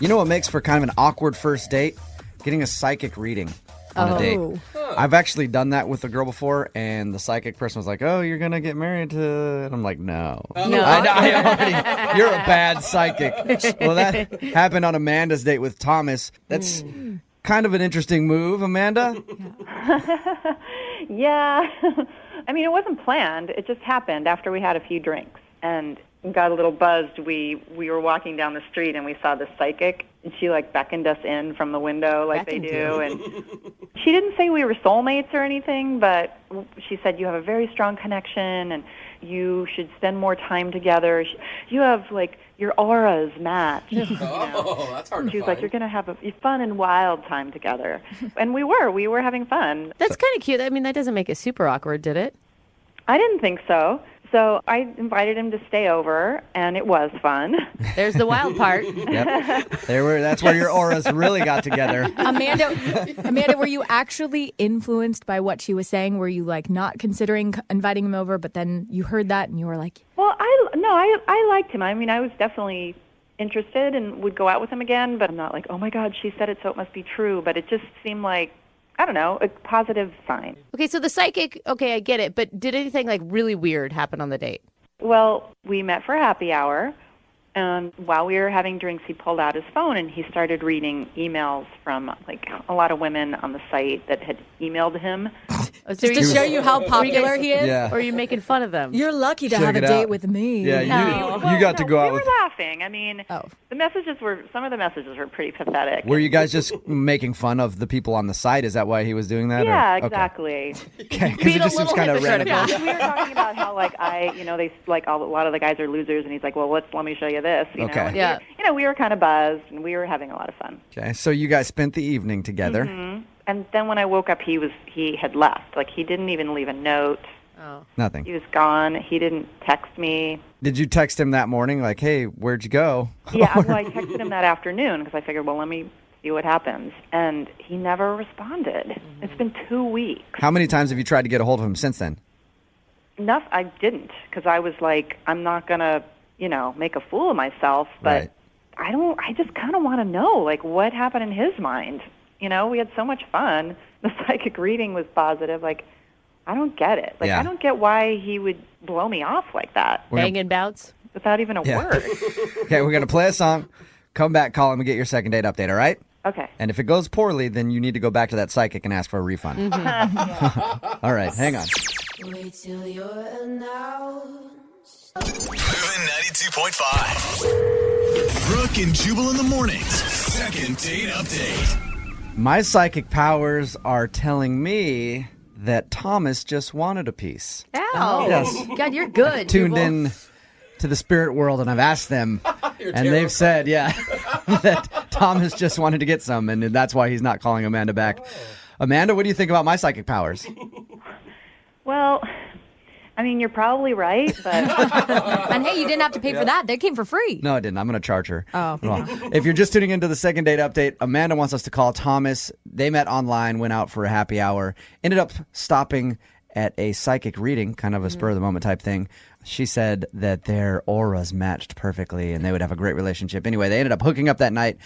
You know what makes for kind of an awkward first date? Getting a psychic reading on a date. I've actually done that with a girl before, and the psychic person was like, "Oh, you're going to get married to..." And I'm like, no. No. I already, you're a bad psychic. Well, that happened on Amanda's date with Thomas. That's kind of an interesting move, Amanda. Yeah. I mean, it wasn't planned. It just happened after we had a few drinks and got a little buzzed. We were walking down the street and we saw the psychic, and she beckoned us in from the window like they do. And she didn't say we were soulmates or anything, but she said you have a very strong connection and you should spend more time together. You have your auras match. Oh, that's hard to She was find. like, you're going to have a fun and wild time together. And we were having fun. That's kind of cute. I mean, that doesn't make it super awkward, did it? I didn't think so. So I invited him to stay over, and it was fun. There's the wild part. Yep. That's where your auras really got together. Amanda, were you actually influenced by what she was saying? Were you not considering inviting him over, but then you heard that and you were like, Well, I liked him. I mean, I was definitely interested and would go out with him again, but I'm not like, oh my God, she said it, so it must be true. But it just seemed like, I don't know, a positive sign. Okay, so the psychic, okay, I get it, but did anything really weird happen on the date? Well, we met for happy hour, and while we were having drinks, he pulled out his phone and he started reading emails from a lot of women on the site that had emailed him. Oh, so to show you how popular he is? Yeah. Or are you making fun of them? You're lucky to Check have a it date out. with me. Yeah, you got to go out we with... were laughing. I mean, some of the messages were pretty pathetic. Were you guys just making fun of the people on the site? Is that why he was doing that? Yeah, or? exactly. Okay, because it just seems kind of random. Yeah, we were talking about how they a lot of the guys are losers, and he's like, well, let me show you this. You know? And Yeah. we were kind of buzzed, and we were having a lot of fun. Okay, so you guys spent the evening together. Mm-hmm. And then when I woke up, he had left. He didn't even leave a note. Oh. Nothing. He was gone. He didn't text me. Did you text him that morning, like, hey, where'd you go? Yeah, well, I texted him that afternoon because I figured, well, let me see what happens. And he never responded. Mm-hmm. It's been 2 weeks. How many times have you tried to get a hold of him since then? Enough, I didn't, because I was like, I'm not going to, make a fool of myself. But Right. I just kind of want to know, what happened in his mind. We had so much fun. The psychic reading was positive. I don't get it. Yeah. I don't get why he would blow me off like that Banging bouts? without even a word. Okay, we're going to play a song. Come back, call him, and get your second date update, all right? Okay. And if it goes poorly, then you need to go back to that psychic and ask for a refund. All right, hang on. Wait till you're announced. Moving 92.5. Brooke and Jubal in the mornings. Second date update. My psychic powers are telling me that Thomas just wanted a piece. Ow. Yes. God, you're good. Tuned Jubal. in to the spirit world, and I've asked them, and they've said, that Thomas just wanted to get some, and that's why he's not calling Amanda back. Amanda, what do you think about my psychic powers? Well, I mean, you're probably right, but and hey, you didn't have to pay for that. They came for free. No, I didn't. I'm going to charge her. Oh. Well, if you're just tuning into the second date update, Amanda wants us to call Thomas. They met online, went out for a happy hour, ended up stopping at a psychic reading, kind of a spur-of-the-moment type thing. She said that their auras matched perfectly and they would have a great relationship. Anyway, they ended up hooking up that night.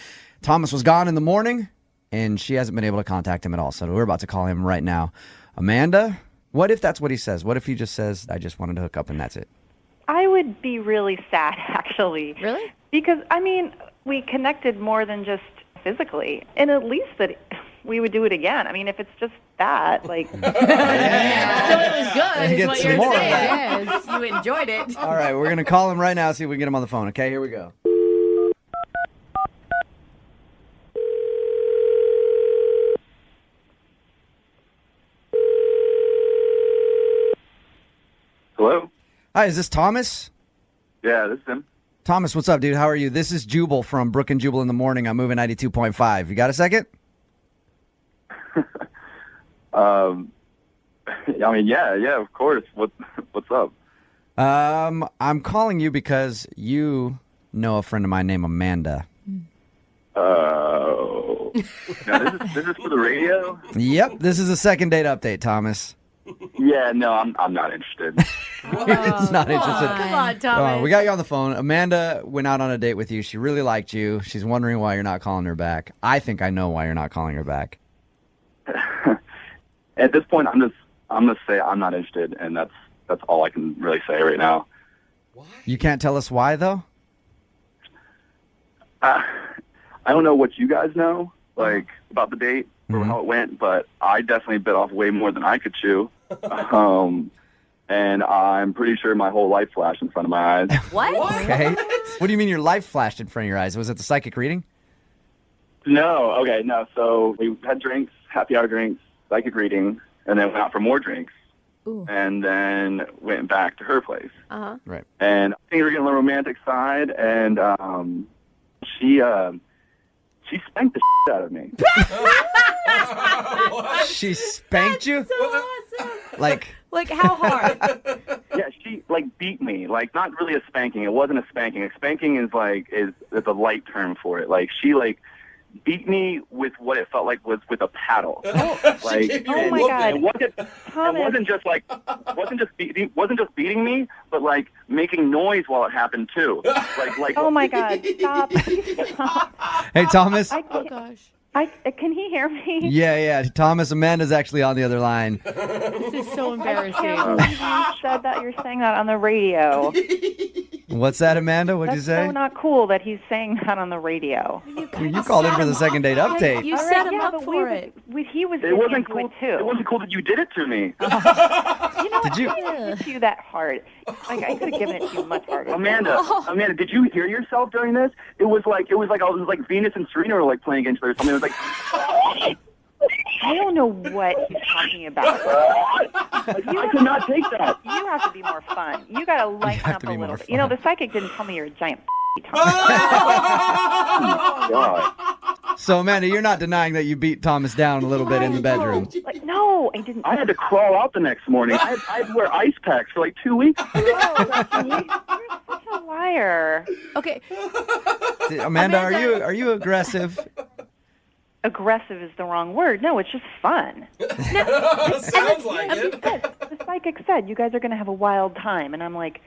Thomas was gone in the morning, and she hasn't been able to contact him at all. So we're about to call him right now. Amanda, what if that's what he says? What if he just says, I just wanted to hook up and that's it? I would be really sad, actually. Really? Because, I mean, we connected more than just physically, and at least that we would do it again. I mean, if it's just that, So it was good, Get is what some you're more. saying. Yes, you enjoyed it. All right, we're going to call him right now, see if we can get him on the phone. Okay, here we go. Hello? Hi, is this Thomas? Yeah, this is him. Thomas, what's up, dude? How are you? This is Jubal from Brooke and Jubal in the Morning. I'm moving 92.5. You got a second? I mean, yeah, of course. What's up? I'm calling you because you know a friend of mine named Amanda. Oh. Now, this is for the radio? Yep, this is a second date update, Thomas. Yeah, no, I'm not interested. He's not interested. Come on, Thomas. We got you on the phone. Amanda went out on a date with you. She really liked you. She's wondering why you're not calling her back. I think I know why you're not calling her back. At this point, I'm gonna say I'm not interested, and that's all I can really say right now. You can't tell us why, though? I don't know what you guys know, like, about the date or how it went, but I definitely bit off way more than I could chew. And I'm pretty sure my whole life flashed in front of my eyes. What? Okay. What do you mean your life flashed in front of your eyes? Was it the psychic reading? No. So we had drinks, happy hour drinks, psychic reading, and then went out for more drinks. Ooh. And then went back to her place. Right. And I think we were getting a little romantic side, and she spanked the shit out of me. She spanked you? So awesome. Like How hard? Yeah, she beat me. Not really a spanking. It wasn't a spanking. A spanking is a light term for it. She beat me with what it felt like was with a paddle. Oh my God. It wasn't just beating me, but making noise while it happened too. Oh my God! Stop! Hey, Thomas. Oh gosh. Can he hear me? Yeah. Thomas, Amanda's actually on the other line. This is so I embarrassing. can't believe you said that. You're saying that on the radio. What'd that, Amanda? What'd you That's say? so not cool that he's saying that on the radio. You called in for the second date update. You All set right, him yeah, up but for it. He was It getting wasn't into cool. it too. It wasn't cool that you did it to me. You know what? Did you? I didn't hit you that hard. I could have given it to you much harder. Amanda, did you hear yourself during this? It was like Venus and Serena were playing against each other or something. It was like I don't know what he's talking about. I could not take that. You have to be more fun. You got to lighten up a little bit. You know, the psychic didn't tell me you're a giant God. So, Amanda, you're not denying that you beat Thomas down a little bit in the bedroom. No, I didn't. I had to crawl out the next morning. I had to wear ice packs for 2 weeks. You're such a liar. Okay. Amanda, are you aggressive? Aggressive is the wrong word. No, it's just fun. Sounds like it. The psychic said you guys are going to have a wild time, and I'm like,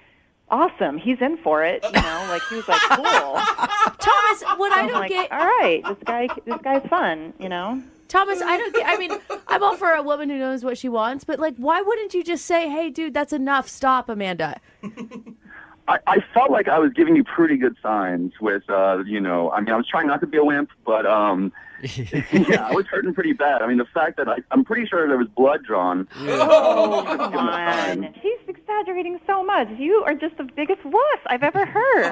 awesome. He's in for it. You know, he was like, cool. Thomas, what I I'm don't like, get. all right, this guy's fun. You know. Thomas, I don't get. I mean, I'm all for a woman who knows what she wants, but why wouldn't you just say, "Hey, dude, that's enough. Stop, Amanda." I felt like I was giving you pretty good signs with, I was trying not to be a wimp, but, yeah, I was hurting pretty bad. I mean, the fact that I'm pretty sure there was blood drawn. Oh, come on. He's exaggerating so much. You are just the biggest wuss I've ever heard.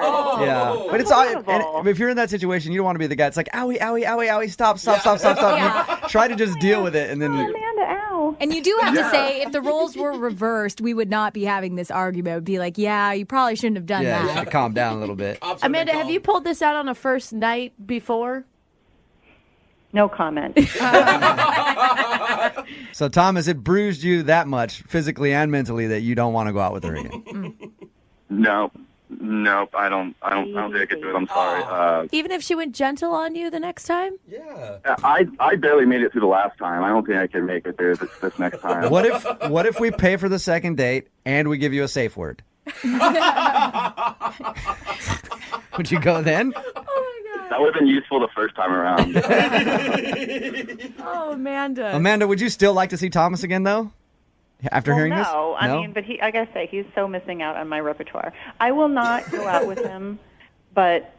Yeah, but it's and if you're in that situation, you don't want to be the guy. It's like, owie, owie, owie, owie, stop. Yeah. You try to just deal with it, and then Amanda, ow. And you do have to say, if the roles were reversed, we would not be having this argument. It would be like, yeah, you probably shouldn't have done you that. should calm down a little bit. Amanda, have you pulled this out on a first night before? No comment. So, Thomas, it bruised you that much, physically and mentally, that you don't want to go out with her again. Nope, I don't think I could do it. I'm sorry. Even if she went gentle on you the next time? Yeah. I barely made it through the last time. I don't think I can make it through this next time. What if we pay for the second date and we give you a safe word? Would you go then? That would have been useful the first time around. Oh, Amanda. Amanda, would you still like to see Thomas again, though? After hearing this? No, I mean, but like I say, he's so missing out on my repertoire. I will not go out with him, but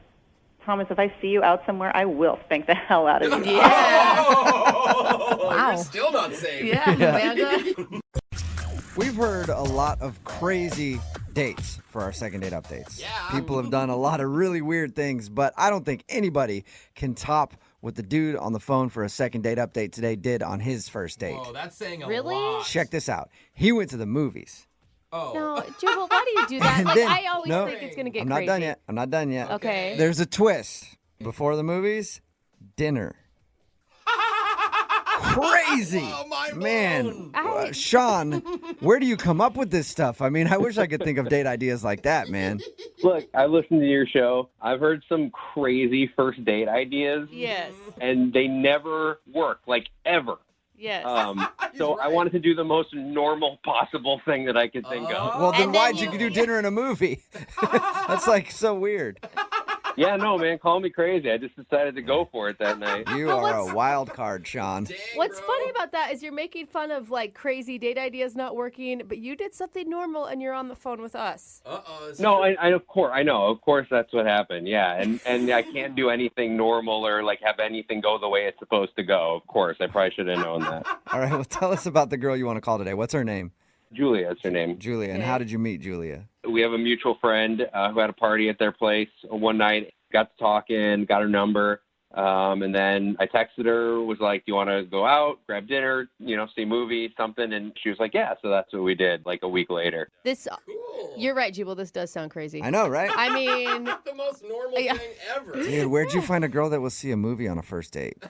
Thomas, if I see you out somewhere, I will spank the hell out of you. Yeah. Wow. You're still not safe. Yeah, Amanda. We've heard a lot of crazy dates for our second date updates. Yeah. People have done a lot of really weird things, but I don't think anybody can top what the dude on the phone for a second date update today did on his first date. Oh, that's saying a Really? lot. Check this out. He went to the movies. Oh. No, Jubal, why do you do that? And Like, then- I always no, think it's going to get I'm crazy. not done yet. Okay. There's a twist. Before the movies, dinner. Crazy. Oh, mind Man, blown. Sean, where do you come up with this stuff? I mean, I wish I could think of date ideas like that, man. Look, I've listened to your show. I've heard some crazy first date ideas, Yes. and they never work, ever. Yes. So I wanted to do the most normal possible thing that I could think of. Well, then And why'd then you do dinner in a movie? That's like so weird. Yeah, no, man, call me crazy. I just decided to go for it that night. You are a wild card, Sean. Dang, What's bro. funny about that is you're making fun of like crazy date ideas not working, but you did something normal and you're on the phone with us. Uh-oh. No, I of course, I know. Of course, that's what happened. Yeah, and I can't do anything normal or like have anything go the way it's supposed to go. Of course, I probably should have known that. All right, well, tell us about the girl you want to call today. What's her name? Julia is her name. Julia. And how did you meet Julia? We have a mutual friend who had a party at their place one night. Got to talking, got her number, and then I texted her, was like, do you want to go out, grab dinner, see a movie, something? And she was like, yeah, so that's what we did like a week later. This, Cool. you're right, Jubal. This does sound crazy. I know, right? I mean, The most normal Yeah. thing ever. Dude, where'd you find a girl that will see a movie on a first date?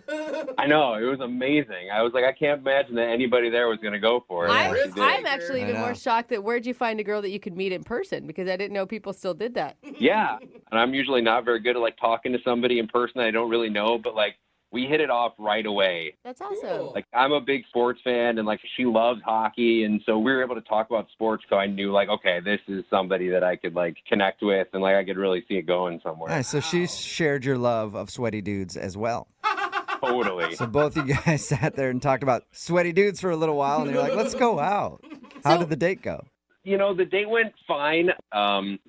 I know, it was amazing. I was like, I can't imagine that anybody there was going to go for it. I'm, She did. I'm actually I even know. more shocked that where'd you find a girl that you could meet in person? Because I didn't know people still did that. Yeah, and I'm usually not very good at like talking to somebody in person I don't really know, but like we hit it off right away. That's awesome. Cool. Like I'm a big sports fan, and like she loves hockey, and so we were able to talk about sports. So I knew like, okay, this is somebody that I could like connect with, and like I could really see it going somewhere. Nice. So she shared your love of sweaty dudes as well. Totally. So both you guys sat there and talked about sweaty dudes for a little while, and you're like, let's go out. How did the date go? The date went fine.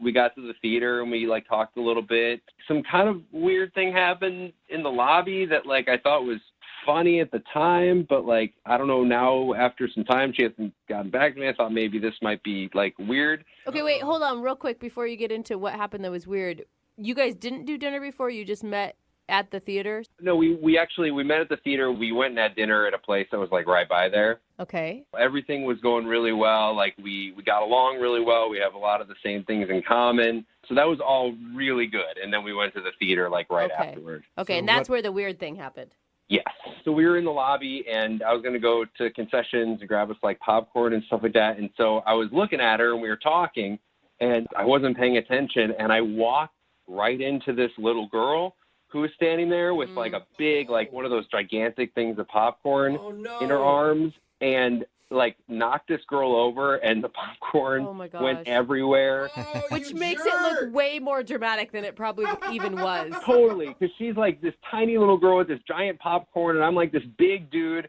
We got to the theater and we like talked a little bit. Some kind of weird thing happened in the lobby that like I thought was funny at the time, but like I don't know now after some time she hasn't gotten back to me. I thought maybe this might be like weird. Okay, wait, hold on real quick before you get into what happened that was weird. You guys didn't do dinner before? You just met at the theater? No, we met at the theater. We went and had dinner at a place that was like right by there. Okay. Everything was going really well. Like we got along really well. We have a lot of the same things in common. So that was all really good. And then we went to the theater like right afterwards. Okay, So and that's what- where the weird thing happened. Yes. So we were in the lobby and I was going to go to concessions and grab us like popcorn and stuff like that. And so I was looking at her and we were talking and I wasn't paying attention. And I walked right into this little girl who was standing there with like a big, like one of those gigantic things of popcorn Oh, no. in her arms and like knocked this girl over and the popcorn Oh, my went gosh. everywhere. Oh, Which you makes jerk. it look way more dramatic than it probably even was. Totally, because she's like this tiny little girl with this giant popcorn, and I'm like this big dude.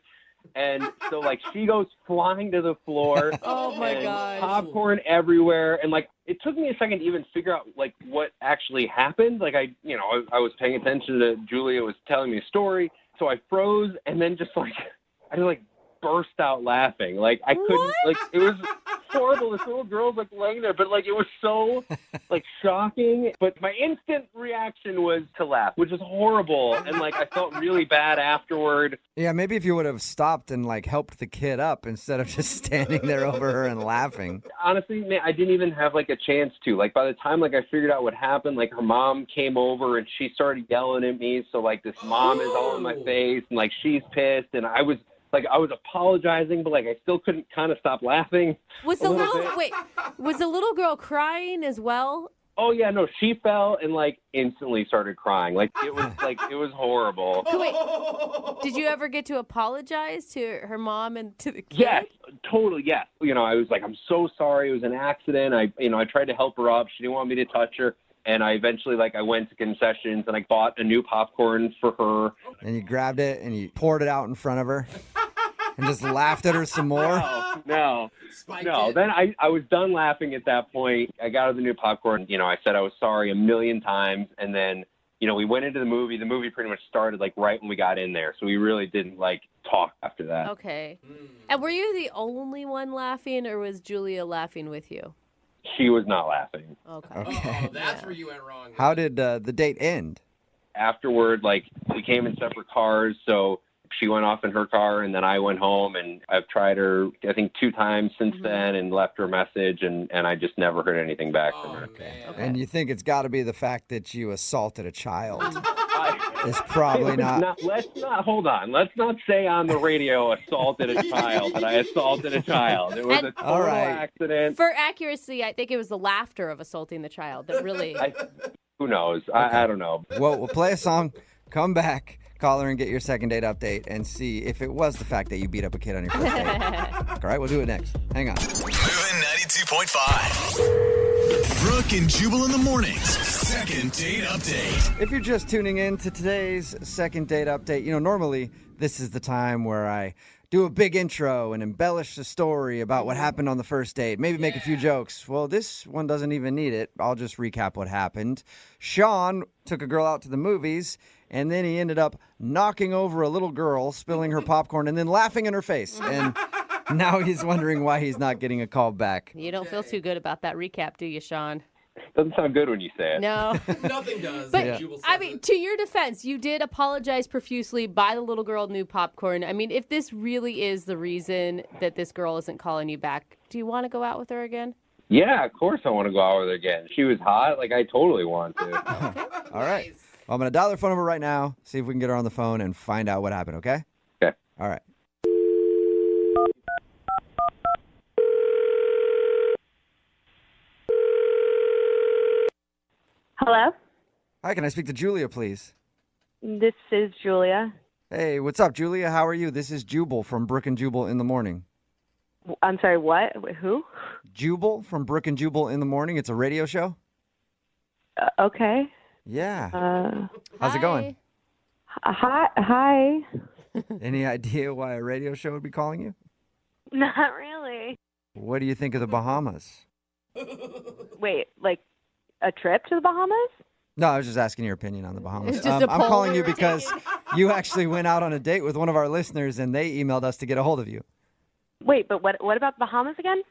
And so, like, she goes flying to the floor. Oh, my and gosh. Popcorn everywhere. And, like, it took me a second to even figure out, like, what actually happened. Like, I was paying attention to Julia was telling me a story. So I froze and then just, like, I just, like, burst out laughing. Like, I couldn't, like, it was horrible. This little girl's, like, laying there. But, like, it was so, like, shocking. But my instant reaction was to laugh, which is horrible. And, like, I felt really bad afterward. Yeah, maybe if you would have stopped and like helped the kid up instead of just standing there over her and laughing. Honestly, man, I didn't even have like a chance to. Like by the time like I figured out what happened, like her mom came over and she started yelling at me. So like this mom is all in my face and like she's pissed and I was apologizing, but like I still couldn't kind of stop laughing. Was a the little little bit. was the little girl crying as well? Oh yeah, no, she fell and like instantly started crying. Like it was horrible. Wait, did you ever get to apologize to her mom and to the kid? Yes, totally. Yes. I was like, I'm so sorry. It was an accident. I tried to help her up. She didn't want me to touch her. And I eventually, I went to concessions and I bought a new popcorn for her. And you grabbed it and you poured it out in front of her and just laughed at her some more. No. Spiked No, it. then I was done laughing at that point. I got her the new popcorn. I said I was sorry a million times. And then, we went into the movie. The movie pretty much started, right when we got in there. So we really didn't, talk after that. Okay. And were you the only one laughing, or was Julia laughing with you? She was not laughing. Okay. Okay. Oh, that's where you went wrong. How did the date end? Afterward, we came in separate cars. So she went off in her car and then I went home and I've tried her, I think 2 times since then and left her a message and I just never heard anything back from her. Man. And you think it's got to be the fact that you assaulted a child. I- It's probably not. Let's not say on the radio assaulted a child that I assaulted a child. It was a And- total All right. accident. For accuracy, I think it was the laughter of assaulting the child that really. Who knows? I don't know. Well, we'll play a song, come back, Call her and get your second date update and see if it was the fact that you beat up a kid on your first date. All right, we'll do it next. Hang on. Moving 92.5. Brooke and Jubal in the mornings. Second date update. If you're just tuning in to today's second date update, normally this is the time where I do a big intro and embellish the story about what happened on the first date, maybe make a few jokes. Well, this one doesn't even need it. I'll just recap what happened. Sean took a girl out to the movies, and then he ended up knocking over a little girl, spilling her popcorn, and then laughing in her face. And now he's wondering why he's not getting a call back. You don't feel too good about that recap, do you, Sean? Doesn't sound good when you say it. No. Nothing does. But, Jubal says I mean, to your defense, you did apologize profusely, buy the little girl new popcorn. I mean, if this really is the reason that this girl isn't calling you back, do you want to go out with her again? Yeah, of course I want to go out with her again. She was hot. Like, I totally want to. All right. Well, I'm going to dial her phone number right now, see if we can get her on the phone and find out what happened, okay? Okay. All right. Hello? Hi, can I speak to Julia, please? This is Julia. Hey, what's up, Julia? How are you? This is Jubal from Brooke and Jubal in the Morning. I'm sorry, what? Who? Jubal from Brooke and Jubal in the Morning. It's a radio show. Okay. Yeah. How's it going? Hi. Any idea why a radio show would be calling you? Not really. What do you think of the Bahamas? Wait, like a trip to the Bahamas? No, I was just asking your opinion on the Bahamas. It's just a I'm poll calling we you were because you actually went out on a date with one of our listeners, and they emailed us to get a hold of you. Wait, but what about the Bahamas again?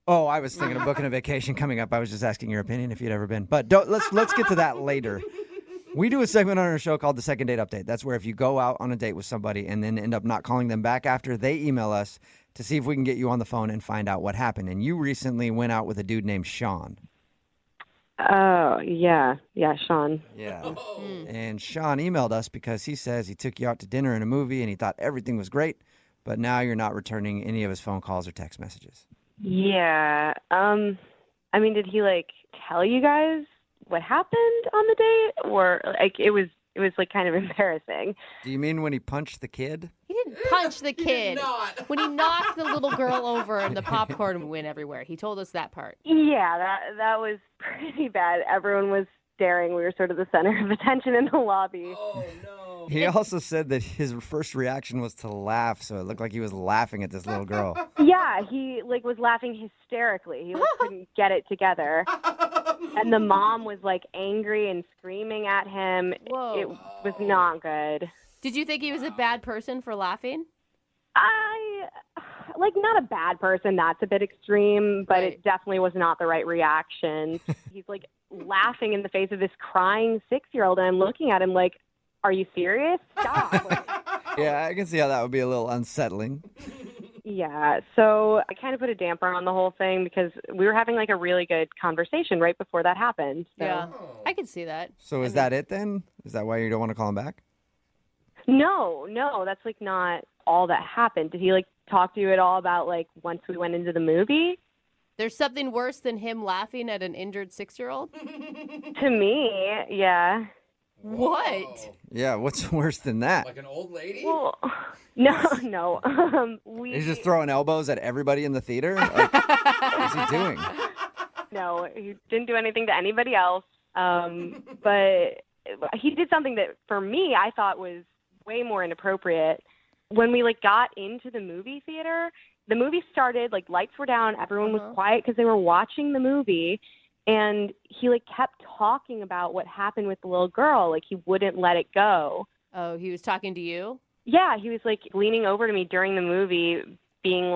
Oh, I was thinking of booking a vacation coming up. I was just asking your opinion if you'd ever been. But let's get to that later. We do a segment on our show called the Second Date Update. That's where if you go out on a date with somebody and then end up not calling them back after, they email us to see if we can get you on the phone and find out what happened. And you recently went out with a dude named Sean. Oh, yeah, Sean. Yeah. And Sean emailed us because he says he took you out to dinner and a movie and he thought everything was great, but now you're not returning any of his phone calls or text messages. Yeah. I mean, did he tell you guys what happened on the date, or it was like kind of embarrassing? Do you mean when he punched the kid? He didn't punch the kid. not. When he knocked the little girl over and the popcorn went everywhere. He told us that part. Yeah, that was pretty bad. Everyone was staring. We were sort of the center of attention in the lobby. Oh, no. He also said that his first reaction was to laugh, so it looked like he was laughing at this little girl. Yeah, he was laughing hysterically. He couldn't get it together. And the mom was angry and screaming at him. Whoa. It was not good. Did you think he was a bad person for laughing? Not a bad person. That's a bit extreme, but Right. it definitely was not the right reaction. He's laughing in the face of this crying 6-year-old, and I'm looking at him are you serious? Stop. Yeah, I can see how that would be a little unsettling. Yeah, so I kind of put a damper on the whole thing because we were having a really good conversation right before that happened. So. Yeah. I can see that. So is that it then? Is that why you don't want to call him back? No, that's not all that happened. Did he talk to you at all about once we went into the movie? There's something worse than him laughing at an injured 6-year-old? To me, yeah. What? Yeah, what's worse than that? Like an old lady? Well, no. He's just throwing elbows at everybody in the theater? What's he doing? No, he didn't do anything to anybody else. But he did something that, for me, I thought was way more inappropriate. When we got into the movie theater, the movie started, lights were down, everyone was quiet because they were watching the movie, and he kept talking about what happened with the little girl. He wouldn't let it go. Oh, he was talking to you? Yeah, he was leaning over to me during the movie, being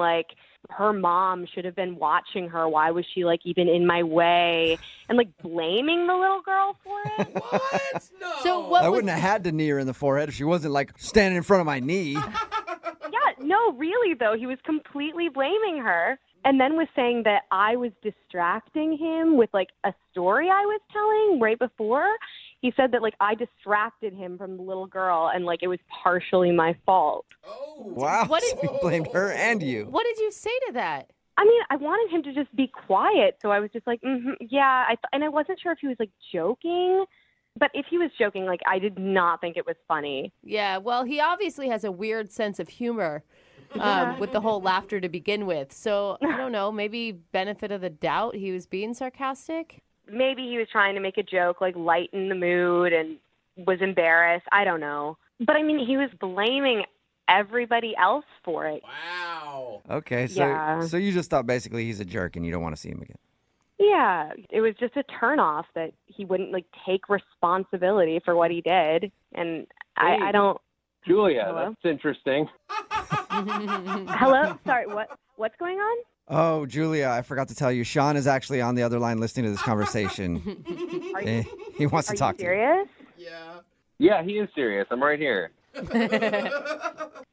her mom should have been watching her. Why was she even in my way? And blaming the little girl for it. What? No. So what I was... wouldn't have had to knee her in the forehead if she wasn't standing in front of my knee. Yeah, no, really though, he was completely blaming her, and then was saying that I was distracting him with a story I was telling right before. He said that I distracted him from the little girl, and it was partially my fault. Oh. Wow, What so did- he blamed her and you. What did you say to that? I mean, I wanted him to just be quiet, so I was just yeah. And I wasn't sure if he was joking, But if he was joking, like, I did not think it was funny. Yeah, well, he obviously has a weird sense of humor with the whole laughter to begin with. So, I don't know, maybe benefit of the doubt, he was being sarcastic? Maybe he was trying to make a joke, like, lighten the mood and was embarrassed. I don't know. But, I mean, he was blaming everybody else for it. Wow. Okay, so Yeah. so you just thought basically he's a jerk and you don't want to see him again. Yeah, it was just a turnoff that he wouldn't, like, take responsibility for what he did. And I don't... Julia, Hello? that's interesting. Hello? Sorry, what's going on? Oh, Julia, I forgot to tell you, Sean is actually on the other line listening to this conversation. He wants to talk Are you serious? Yeah. Yeah, he is serious. I'm right here.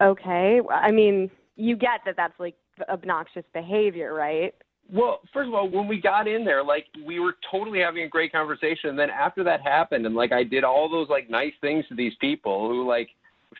Okay. I mean, you get that that's, like, obnoxious behavior, right? Well, first of all, when we got in there, like, we were totally having a great conversation. And then after that happened, and, like, I did all those, like, nice things to these people who, like,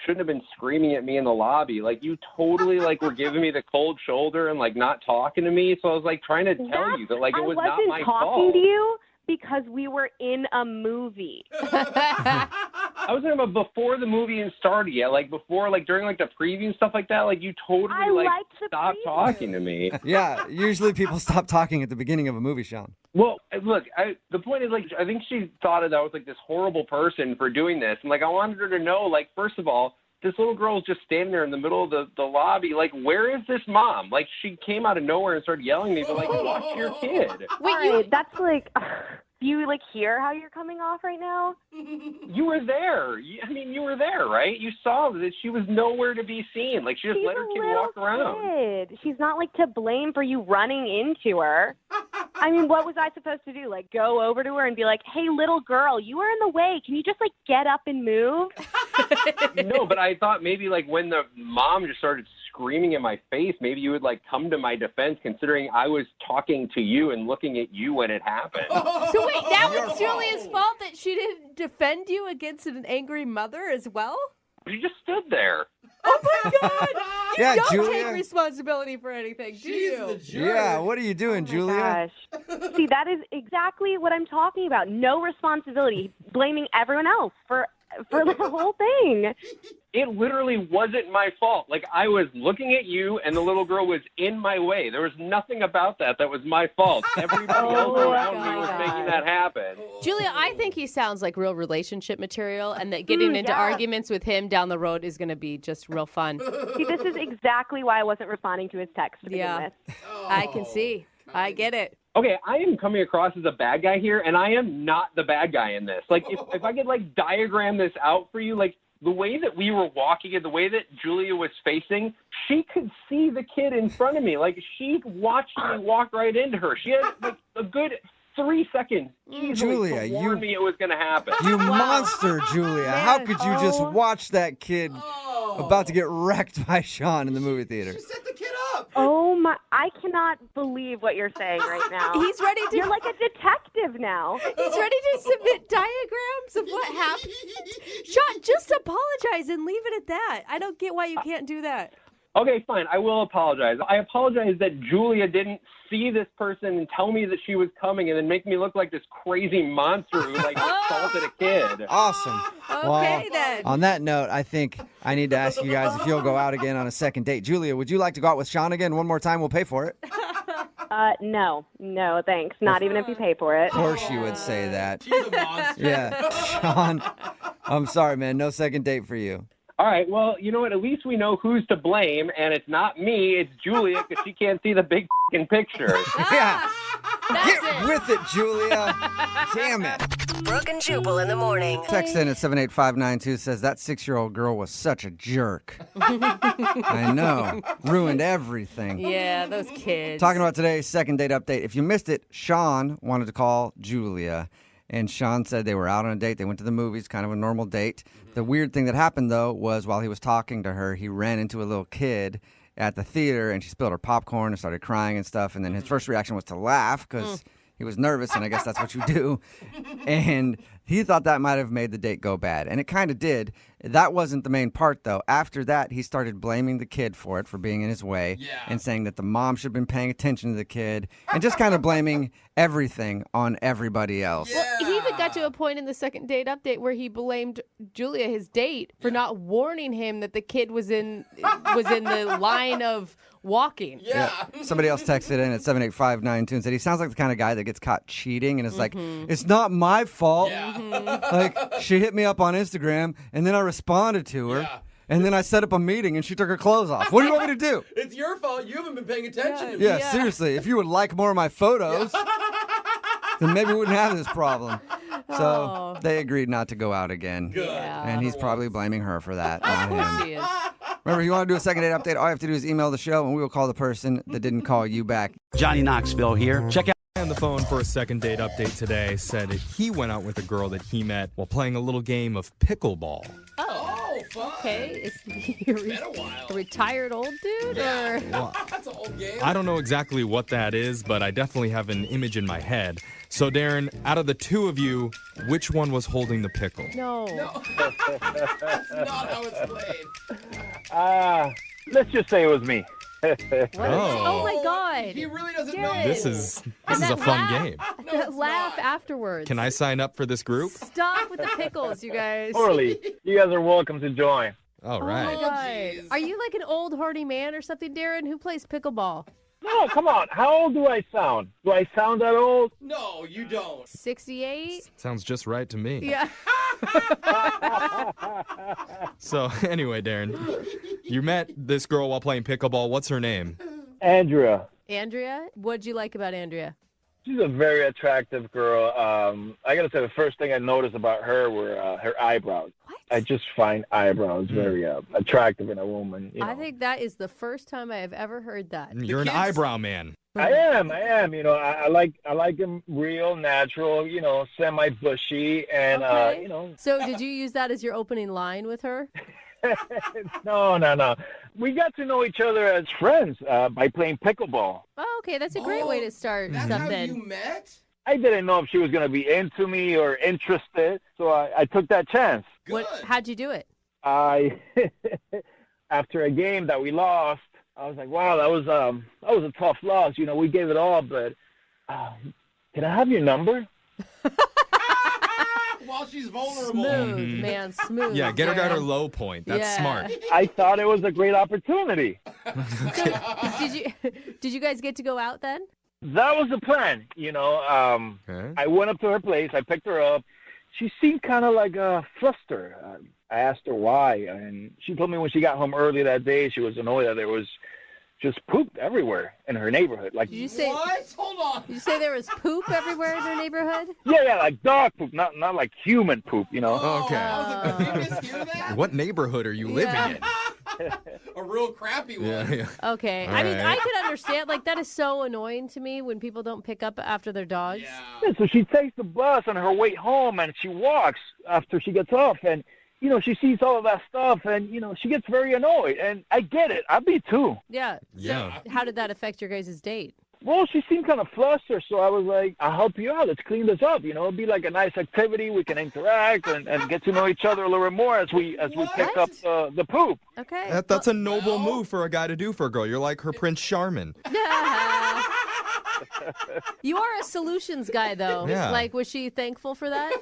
shouldn't have been screaming at me in the lobby. Like, you totally, like, were giving me the cold shoulder and, like, not talking to me. So I was, like, trying to tell you that, like, it was not my I wasn't talking fault. to you because we were in a movie. I was talking about before the movie even started yet, like before, like during like the preview and stuff like that. Like you totally I like liked the stopped preview. talking to me. Yeah, usually people stop talking at the beginning of a movie, Sean. Well, look, the point is, like, I think she thought that I was like this horrible person for doing this, and like I wanted her to know, like, first of all, this little girl is just standing there in the middle of the lobby. Like, where is this mom? Like, she came out of nowhere and started yelling at me, but like, watch your kid. Wait, that's like... Do you, like, hear how you're coming off right now? You were there. I mean, you were there, right? You saw that she was nowhere to be seen. Like, she just let her kid walk around. Kid. She's not, like, to blame for you running into her. I mean, what was I supposed to do? Like, go over to her and be like, hey, little girl, you are in the way. Can you just, like, get up and move? No, but I thought maybe, like, when the mom just started screaming in my face, maybe you would, like, come to my defense, considering I was talking to you and looking at you when it happened. So wait, that was Julia's fault that she didn't defend you against an angry mother as well? She just stood there. Oh my God! You Yeah, don't Julia. take responsibility for anything, do She's you? the jerk. Yeah, what are you doing, Julia? Gosh. See, that is exactly what I'm talking about. No responsibility, blaming everyone else for the whole thing. It literally wasn't my fault. Like, I was looking at you, and the little girl was in my way. There was nothing about that was my fault. Everybody else around me was making that happen. Julia, I think he sounds like real relationship material, and that getting into arguments with him down the road is going to be just real fun. See, this is exactly why I wasn't responding to his text to begin with. I can see. I get it. Okay, I am coming across as a bad guy here, and I am not the bad guy in this. Like, if I could, like, diagram this out for you, like, the way that we were walking and the way that Julia was facing, she could see the kid in front of me. Like, she watched me walk right into her. She had, like, a good 3 seconds easily Julia, to warn me it was going to happen. You monster, Julia. How could you just watch that kid about to get wrecked by Sean in the movie theater? She set the kid up. Oh my, I cannot believe what you're saying right now. He's ready to... You're like a detective now. He's ready to submit diagrams of what happened. Sean, just apologize and leave it at that. I don't get why you can't do that. Okay, fine. I will apologize. I apologize that Julia didn't see this person and tell me that she was coming and then make me look like this crazy monster who, like, assaulted a kid. Awesome. Okay, then. On that note, I think I need to ask you guys if you'll go out again on a second date. Julia, would you like to go out with Sean again one more time? We'll pay for it. No, thanks. Not even if you pay for it. Of course you would say that. She's a monster. Yeah. Sean, I'm sorry, man. No second date for you. All right, well, you know what? At least we know who's to blame, and it's not me. It's Julia, because she can't see the big f***ing picture. Yeah. That's Get it. with it, Julia. Damn it. Brooke and Jubal in the morning. Text in at 78592 says that 6-year-old girl was such a jerk. I know. Ruined everything. Yeah, those kids. Talking about today's second date update. If you missed it, Sean wanted to call Julia. And Sean said they were out on a date. They went to the movies, kind of a normal date. The weird thing that happened, though, was while he was talking to her, he ran into a little kid at the theater, and she spilled her popcorn and started crying and stuff. And then his first reaction was to laugh because he was nervous, and I guess that's what you do. And he thought that might have made the date go bad. And it kind of did. That wasn't the main part, though. After that, he started blaming the kid for it, for being in his way, and saying that the mom should have been paying attention to the kid, and just kind of blaming everything on everybody else. Well, he even got got to a point in the second date update where he blamed Julia, his date, for not warning him that the kid was in the line of walking. Yeah. Somebody else texted in at 78592 and said he sounds like the kind of guy that gets caught cheating and is like, it's not my fault. Yeah. Like, she hit me up on Instagram, and then I responded to her. Yeah. And then I set up a meeting, and she took her clothes off. What do you want me to do? It's your fault. You haven't been paying attention to me. Yeah, seriously. If you would like more of my photos, then maybe we wouldn't have this problem. So they agreed not to go out again. Good. Yeah. And he's probably blaming her for that, not him. She is. Remember, if you want to do a second date update, all you have to do is email the show, and we will call the person that didn't call you back. Johnny Knoxville here. Check out On the phone for a second date update today said he went out with a girl that he met while playing a little game of pickleball. Oh, fun. Okay, is he Been a while. a retired old dude or? Well, That's an old game. I don't know exactly what that is, but I definitely have an image in my head. So, Darren, out of the two of you, which one was holding the pickle? No. That's not how it's played. Let's just say it was me. Oh my God. He really doesn't know. This is And a that fun laugh- game. That laugh afterwards. Can I sign up for this group? Stop with the pickles, you guys. Totally. You guys are welcome to join. All Oh right. my God. jeez. Are you like an old horny man or something, Darren? Who plays pickleball? No, come on. How old do I sound? Do I sound that old? No, you don't. 68? Sounds just right to me. Yeah. So, anyway, Darren, you met this girl while playing pickleball. What's her name? Andrea. Andrea? What'd you like about Andrea? She's a very attractive girl. I got to say, the first thing I noticed about her were her eyebrows. What? I just find eyebrows very attractive in a woman. You know. I think that is the first time I have ever heard that. You're an kids- eyebrow man. I am. You know, I like them real, natural. You know, semi-bushy, and Okay. you know. So did you use that as your opening line with her? No. We got to know each other as friends by playing pickleball. Oh, okay. That's a great way to start That's how something. you met? I didn't know if she was going to be into me or interested, so I took that chance. Good. How'd you do it? After a game that we lost, I was like, wow, that was a tough loss. You know, we gave it all, but can I have your number? While she's vulnerable. Smooth, man. Smooth. Yeah, get her at her Darren. low point. That's Yeah. smart. I thought it was a great opportunity. Did you guys get to go out then? That was the plan. You know, Okay. I went up to her place. I picked her up. She seemed kind of like flustered. I asked her why, and she told me when she got home early that day, she was annoyed that there was just poop everywhere in her neighborhood. Like, Did you say? What? Hold on. Did you say there was poop everywhere in your neighborhood? yeah, like dog poop, not like human poop. You know. Okay. I was like, did you guys hear that? What neighborhood are you living Yeah. in? A real crappy one. Yeah. Okay. All I mean, right. I could understand. Like, that is so annoying to me when people don't pick up after their dogs. Yeah, so she takes the bus on her way home, and she walks after she gets off, and you know she sees all of that stuff, and you know she gets very annoyed, and I get it. I'd be too. Yeah. Yeah. How did that affect your guys' date? Well, she seemed kind of flustered, so I was like, I'll help you out. Let's clean this up. You know, it'd be like a nice activity. We can interact and get to know each other a little bit more as we pick up the poop. Okay. That's a noble move for a guy to do for a girl. You're like her Prince Charming. You are a solutions guy, though. Yeah. Like, was she thankful for that?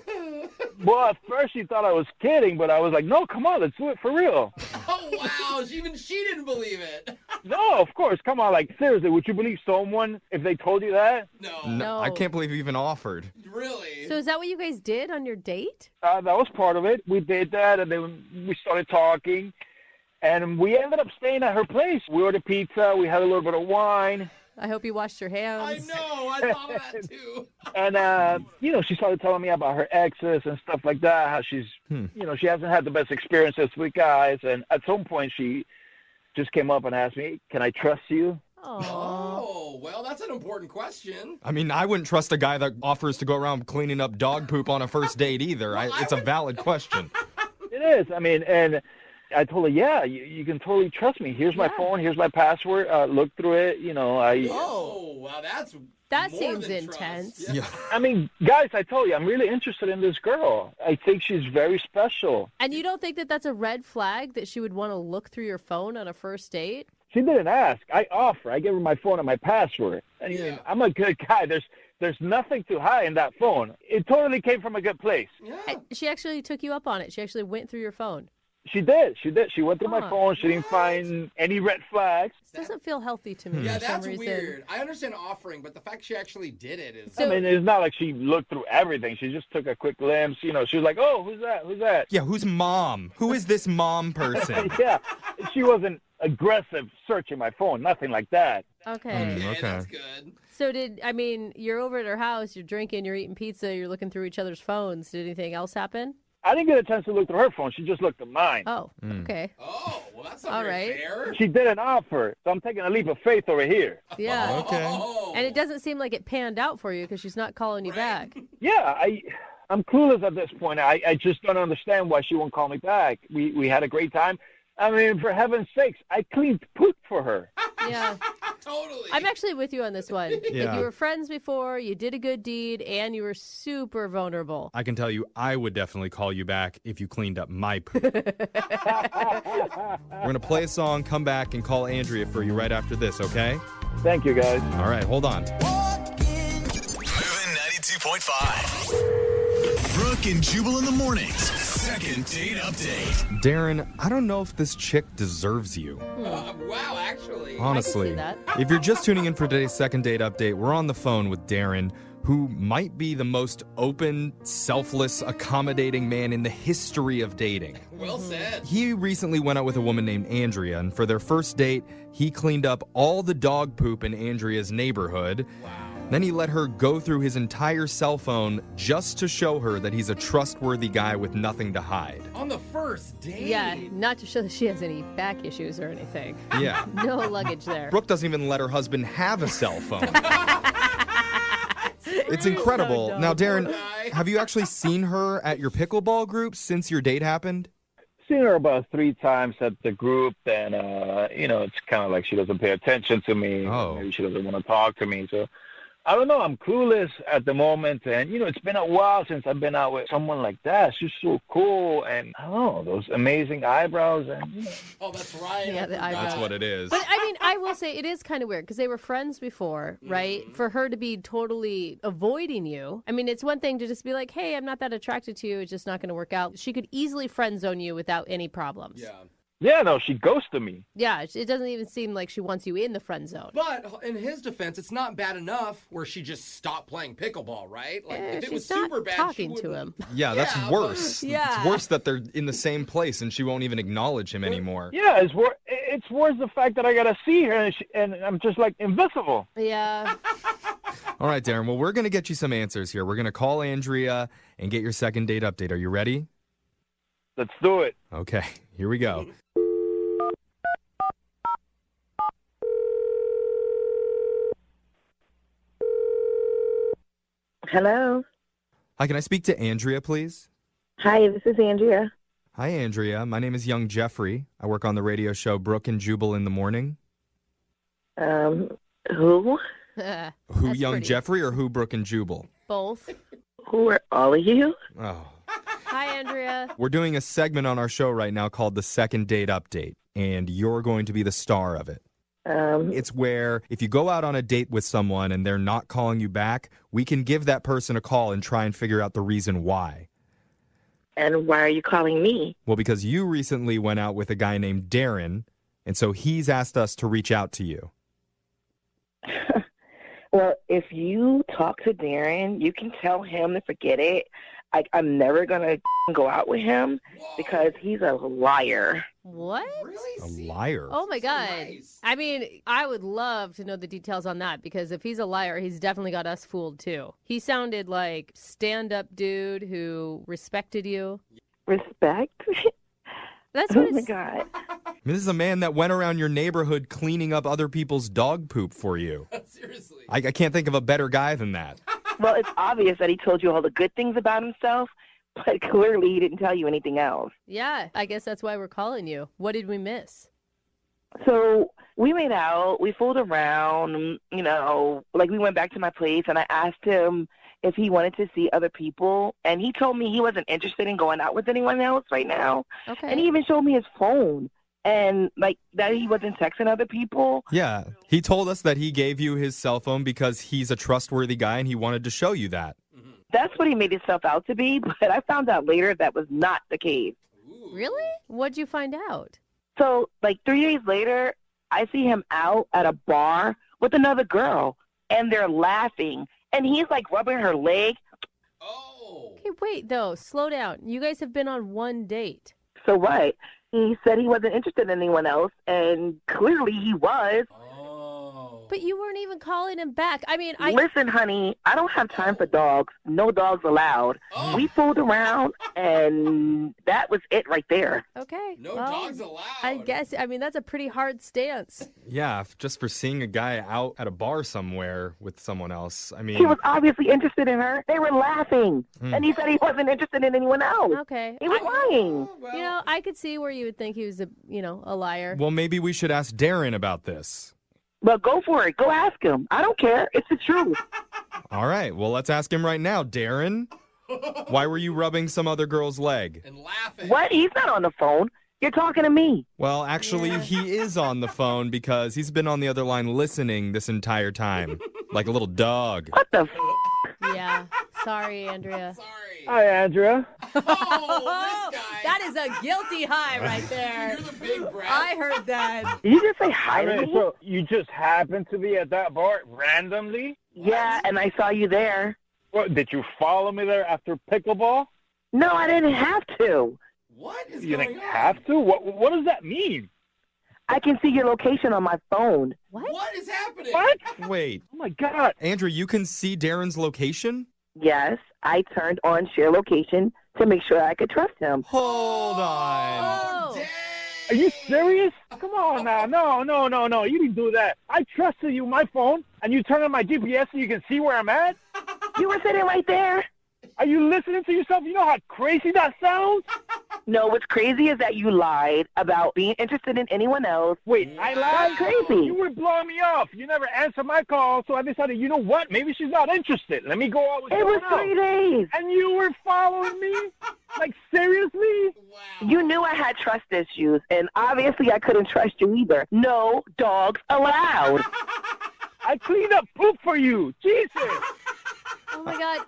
Well, at first she thought I was kidding, but I was like, no, come on, let's do it for real. Oh, wow. Even she didn't believe it. No, of course. Come on. Like, seriously, would you believe someone if they told you that? No. I can't believe you even offered. Really? So is that what you guys did on your date? That was part of it. We did that, and then we started talking, and we ended up staying at her place. We ordered pizza. We had a little bit of wine. I hope you washed your hands. I know. I thought of that, too. And, you know, she started telling me about her exes and stuff like that, how she's, you know, she hasn't had the best experiences with guys. And at some point, she just came up and asked me, can I trust you? Oh, well, that's an important question. I mean, I wouldn't trust a guy that offers to go around cleaning up dog poop on a first date either. It's a valid question. It is. I mean, and I told her, yeah, you can totally trust me. Here's my phone. Here's my password. Look through it. You know, Oh, wow, that more seems than intense. trust. Yeah. I mean, guys, I told you, I'm really interested in this girl. I think she's very special. And you don't think that that's a red flag that she would want to look through your phone on a first date? She didn't ask. I offer. I gave her my phone and my password. And I mean, I'm a good guy. There's There's nothing to hide in that phone. It totally came from a good place. Yeah. She actually took you up on it. She actually went through your phone. She did. She went through my Huh. phone. She didn't find any red flags. This doesn't feel healthy to me Yeah, for some that's reason. weird. I understand offering, but the fact she actually did it is. I mean, it's not like she looked through everything. She just took a quick glimpse. You know, she was like, "Oh, who's that? Who's that?" Yeah, who's mom? Who is this mom person? Yeah, she wasn't aggressive searching my phone. Nothing like that. Okay. Okay, Okay. that's good. So you're over at her house, you're drinking, you're eating pizza, you're looking through each other's phones. Did anything else happen? I didn't get a chance to look through her phone. She just looked at mine. Oh, okay. Oh, well, that's not All very right. fair. She didn't offer, so I'm taking a leap of faith over here. Yeah. Okay. Oh. And it doesn't seem like it panned out for you because she's not calling you back. Yeah, I'm clueless at this point. I just don't understand why she won't call me back. We had a great time. I mean, for heaven's sakes, I cleaned poop for her. Yeah. Totally. I'm actually with you on this one. Like, Yeah. you were friends before, you did a good deed, and you were super vulnerable. I can tell you, I would definitely call you back if you cleaned up my poop. We're going to play a song, come back, and call Andrea for you right after this, okay? Thank you, guys. All right, hold on. Moving 92.5. Brooke and Jubal in the mornings. Second date update. Darren, I don't know if this chick deserves you. Wow, actually. Honestly, that. if you're just tuning in for today's second date update, we're on the phone with Darren, who might be the most open, selfless, accommodating man in the history of dating. Well said. He recently went out with a woman named Andrea, and for their first date, he cleaned up all the dog poop in Andrea's neighborhood. Wow. Then he let her go through his entire cell phone just to show her that he's a trustworthy guy with nothing to hide. On the first date. Yeah, not to show that she has any back issues or anything. Yeah. No luggage there. Brooke doesn't even let her husband have a cell phone. It's incredible. So Now, dumb. Darren, have you actually seen her at your pickleball group since your date happened? Seen her about 3 times at the group, and it's kind of like she doesn't pay attention to me. Oh. Maybe she doesn't want to talk to me. So I don't know. I'm clueless at the moment, and it's been a while since I've been out with someone like that. She's so cool, and I don't know, those amazing eyebrows, and Oh, that's right. Yeah, I the forgot. eyebrows. That's what it is. But I will say it is kind of weird because they were friends before, right? For her to be totally avoiding you. I mean, it's one thing to just be like, hey, I'm not that attracted to you. It's just not going to work out. She could easily friend zone you without any problems. Yeah. yeah, no, she ghosted me. Yeah, it doesn't even seem like she wants you in the friend zone. But in his defense, it's not bad enough where she just stopped playing pickleball, right? Like, if it was she's not super bad, she talking to wouldn't- him. Yeah, that's Yeah, worse. Yeah. It's worse that they're in the same place and she won't even acknowledge him anymore. Yeah, it's worse the fact that I gotta see her, and I'm just like invisible. Yeah. All right, Darren. Well, we're going to get you some answers here. We're going to call Andrea and get your second date update. Are you ready? Let's do it. Okay, here we go. Hello. Hi, can I speak to Andrea, please? Hi, this is Andrea. Hi, Andrea. My name is Young Jeffrey. I work on the radio show Brooke and Jubal in the Morning. Who? Who, That's Young pretty. Jeffrey, or who, Brooke and Jubal? Both. Who are all of you? Oh. Hi, Andrea. We're doing a segment on our show right now called the Second Date Update, and you're going to be the star of it. It's where if you go out on a date with someone and they're not calling you back, we can give that person a call and try and figure out the reason why. And why are you calling me? Well, because you recently went out with a guy named Darren, and so he's asked us to reach out to you. Well, if you talk to Darren, you can tell him to forget it. I'm never going to go out with him because he's a liar. What? A liar. Oh, my God. I mean, I would love to know the details on that because if he's a liar, he's definitely got us fooled, too. He sounded like stand-up dude who respected you. Respect? That's Oh, what my it's... God. This is a man that went around your neighborhood cleaning up other people's dog poop for you. Seriously. I can't think of a better guy than that. Well, it's obvious that he told you all the good things about himself, but clearly he didn't tell you anything else. Yeah, I guess that's why we're calling you. What did we miss? So we made out, we fooled around, like we went back to my place and I asked him if he wanted to see other people, and he told me he wasn't interested in going out with anyone else right now. Okay. And he even showed me his phone. and like that he wasn't texting other people. Yeah. He told us that he gave you his cell phone because he's a trustworthy guy and he wanted to show you that. That's what he made himself out to be, but I found out later that was not the case. Really? What'd you find out? So, like 3 days later, I see him out at a bar with another girl, and they're laughing, and he's like rubbing her leg. Okay, wait, though. Slow down. You guys have been on one date. So what? He said he wasn't interested in anyone else, and clearly he was. But you weren't even calling him back. I mean, Listen, honey, I don't have time for dogs. No dogs allowed. We fooled around, and that was it right there. Okay. No dogs allowed. I guess. I mean, that's a pretty hard stance. Yeah, just for seeing a guy out at a bar somewhere with someone else. I mean, He was obviously interested in her. They were laughing, and he said he wasn't interested in anyone else. Okay. He was lying. You know, I could see where you would think he was a liar. well, maybe we should ask Darren about this. But go for it. Go ask him. I don't care. It's the truth. All right, well, let's ask him right now. Darren, why were you rubbing some other girl's leg? And laughing. What? He's not on the phone. You're talking to me. Well, actually, he is on the phone because he's been on the other line listening this entire time, like a little dog. What the f? Yeah. Sorry, Andrea. Hi, Andrea. Oh, this guy. That is a guilty high right there. You're the big brat. I heard that. Did you just say hi to me? So you just happened to be at that bar randomly? Yeah, and I saw you there. What, did you follow me there after pickleball? No, I didn't have to. What is You going didn't on? have to? What does that mean? I can see your location on my phone. What is happening? What? Wait, Oh, my God. Andrew, you can see Darren's location? Yes, I turned on share location to make sure I could trust him. Hold on. Oh. Are you serious? Come on now. No. You didn't do that. I trusted you my phone, and you turned on my GPS so you can see where I'm at? You were sitting right there. Are you listening to yourself? You know how crazy that sounds? No, what's crazy is that you lied about being interested in anyone else. Wait, I lied? That's crazy. You were blowing me off. You never answered my call, so I decided, you know what? Maybe she's not interested. Let me go out with It someone was else. 3 days. And you were following me? Like, seriously? You knew I had trust issues, and obviously I couldn't trust you either. No dogs allowed. I cleaned up poop for you. Jesus. Oh my God.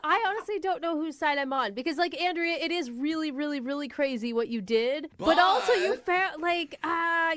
I honestly don't know whose side I'm on because, like, Andrea, it is really, really, really crazy what you did. But also you found,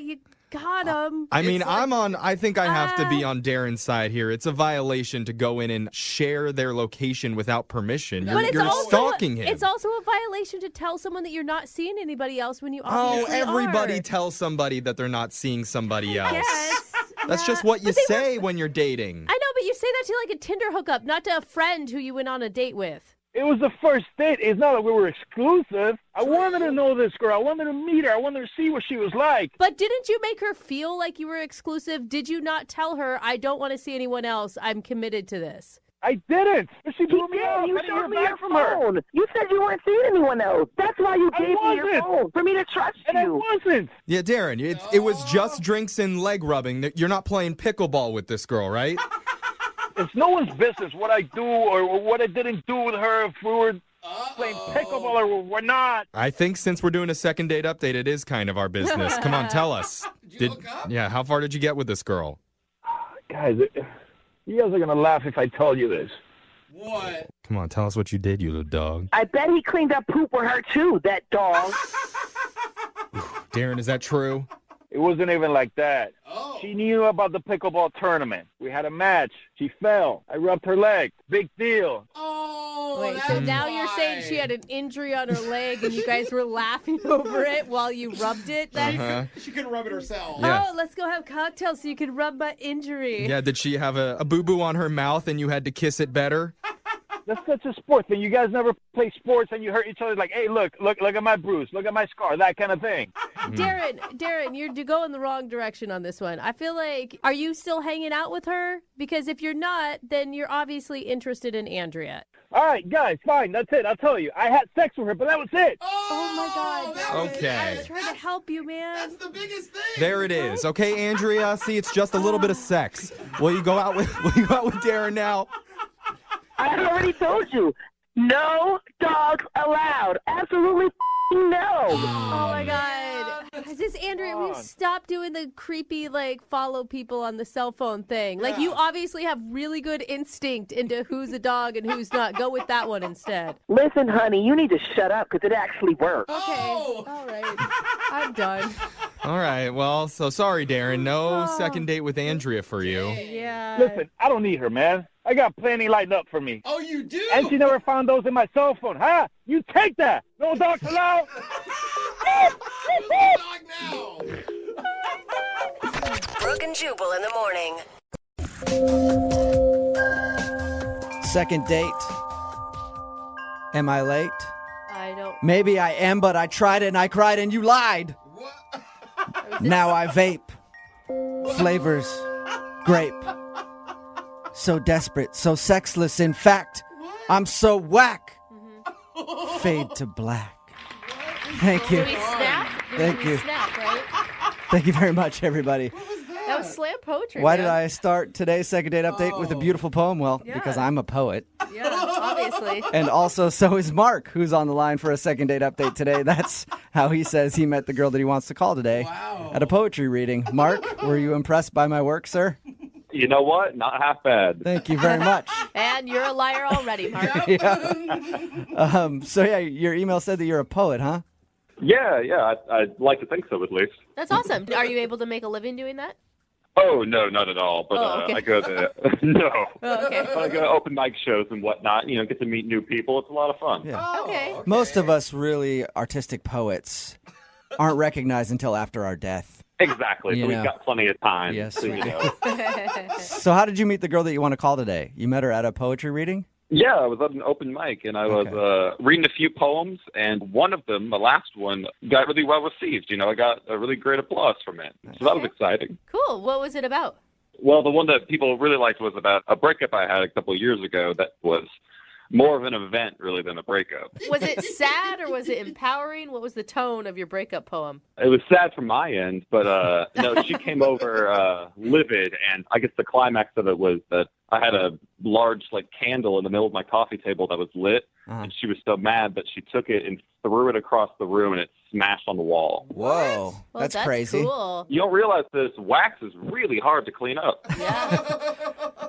you got him. I mean, I think I have to be on Darren's side here. It's a violation to go in and share their location without permission. You're stalking him. It's also a violation to tell someone that you're not seeing anybody else when you Oh, obviously everybody are. tells somebody that they're not seeing somebody else. Yes. That's just what you say when you're dating. I know, but you say that to like a Tinder hookup, not to a friend who you went on a date with. It was the first date. It's not like we were exclusive. I wanted to know this girl. I wanted to meet her. I wanted to see what she was like. But didn't you make her feel like you were exclusive? Did you not tell her, I don't want to see anyone else. I'm committed to this? I didn't. But she blew me off. You I didn't showed hear me back your from her. phone. You said you weren't seeing anyone else. That's why you I gave me your wasn't. phone, for me to trust And I you. wasn't. Yeah, Darren, it was just drinks and leg rubbing. You're not playing pickleball with this girl, right? It's no one's business what I do or what I didn't do with her if we were playing pickleball or we're not. I think since we're doing a second date update, it is kind of our business. Come on, tell us. Did you hook up? Yeah, how far did you get with this girl? Guys, you guys are going to laugh if I tell you this. What? Come on, tell us what you did, you little dog. I bet he cleaned up poop with her, too, that dog. Darren, is that true? It wasn't even like that. Oh. She knew about the pickleball tournament. We had a match. She fell. I rubbed her leg. Big deal. Oh, Wait, so now you're saying she had an injury on her leg and you guys were laughing over it while you rubbed it? That's... She couldn't rub it herself. Yeah. Oh, let's go have cocktails so you can rub my injury. Yeah, did she have a boo-boo on her mouth and you had to kiss it better? That's such a sport thing. You guys never play sports and you hurt each other like, hey, look at my bruise. Look at my scar. That kind of thing. Darren, you're going the wrong direction on this one. I feel like, are you still hanging out with her? Because if you're not, then you're obviously interested in Andrea. All right, guys, fine. That's it. I'll tell you. I had sex with her, but that was it. Oh my God. Okay. I was trying to help you, man. That's the biggest thing. There it is. Okay, Andrea, see, it's just a little bit of sex. Will you go out with Darren now? I already told you. No dogs allowed. Absolutely no. Oh my God. Is is, Andrea, we stop doing the creepy, like, follow people on the cell phone thing. Like, you obviously have really good instinct into who's a dog and who's not. Go with that one instead. Listen, honey, you need to shut up because it actually works. Okay. All right. I'm done. All right. Well, so sorry, Darren. No second date with Andrea for you. Yeah. Listen, I don't need her, man. I got plenty lined up for me. Oh, you do? And she never found those in my cell phone, huh? You take that. No dogs allowed. Dog now. Brooke and Jubal in the morning. Second date. Am I late? I don't. Maybe I am, but I tried it and I cried and you lied. Now I vape. Flavors. Grape. So desperate, so sexless. In fact, I'm so whack. Fade to black. Thank you. Do we snap? Thank you. Snap, right? Thank you very much, everybody. That was slam poetry. Why man. did I start today's second date update with a beautiful poem? Well, Yeah. because I'm a poet. Yeah, obviously. And also, so is Mark, who's on the line for a second date update today. That's how he says he met the girl that he wants to call today at a poetry reading. Mark, were you impressed by my work, sir? You know what? Not half bad. Thank you very much. And you're a liar already, Mark. So, yeah, your email said that you're a poet, huh? Yeah, I'd like to think so at least. That's awesome. Are you able to make a living doing that? Oh, no, not at all. But okay. I go to, no. Oh, okay. I go to open mic shows and whatnot, get to meet new people. It's a lot of fun. Yeah. Okay. Most of us really artistic poets aren't recognized until after our death. Exactly. You So know. we've got plenty of time. Yes, to, we do. So how did you meet the girl that you want to call today? You met her at a poetry reading? Yeah, I was at an open mic, and I was reading a few poems, and one of them, the last one, got really well received. I got a really great applause from it. So that was exciting. Cool. What was it about? Well, the one that people really liked was about a breakup I had a couple of years ago that was more of an event, really, than a breakup. Was it sad or was it empowering? What was the tone of your breakup poem? It was sad from my end, but no, she came over livid, and I guess the climax of it was that I had a large candle in the middle of my coffee table that was lit, and she was so mad that she took it and threw it across the room, and it smashed on the wall. Whoa, Well, that's crazy. Cool. You don't realize this wax is really hard to clean up. Yeah.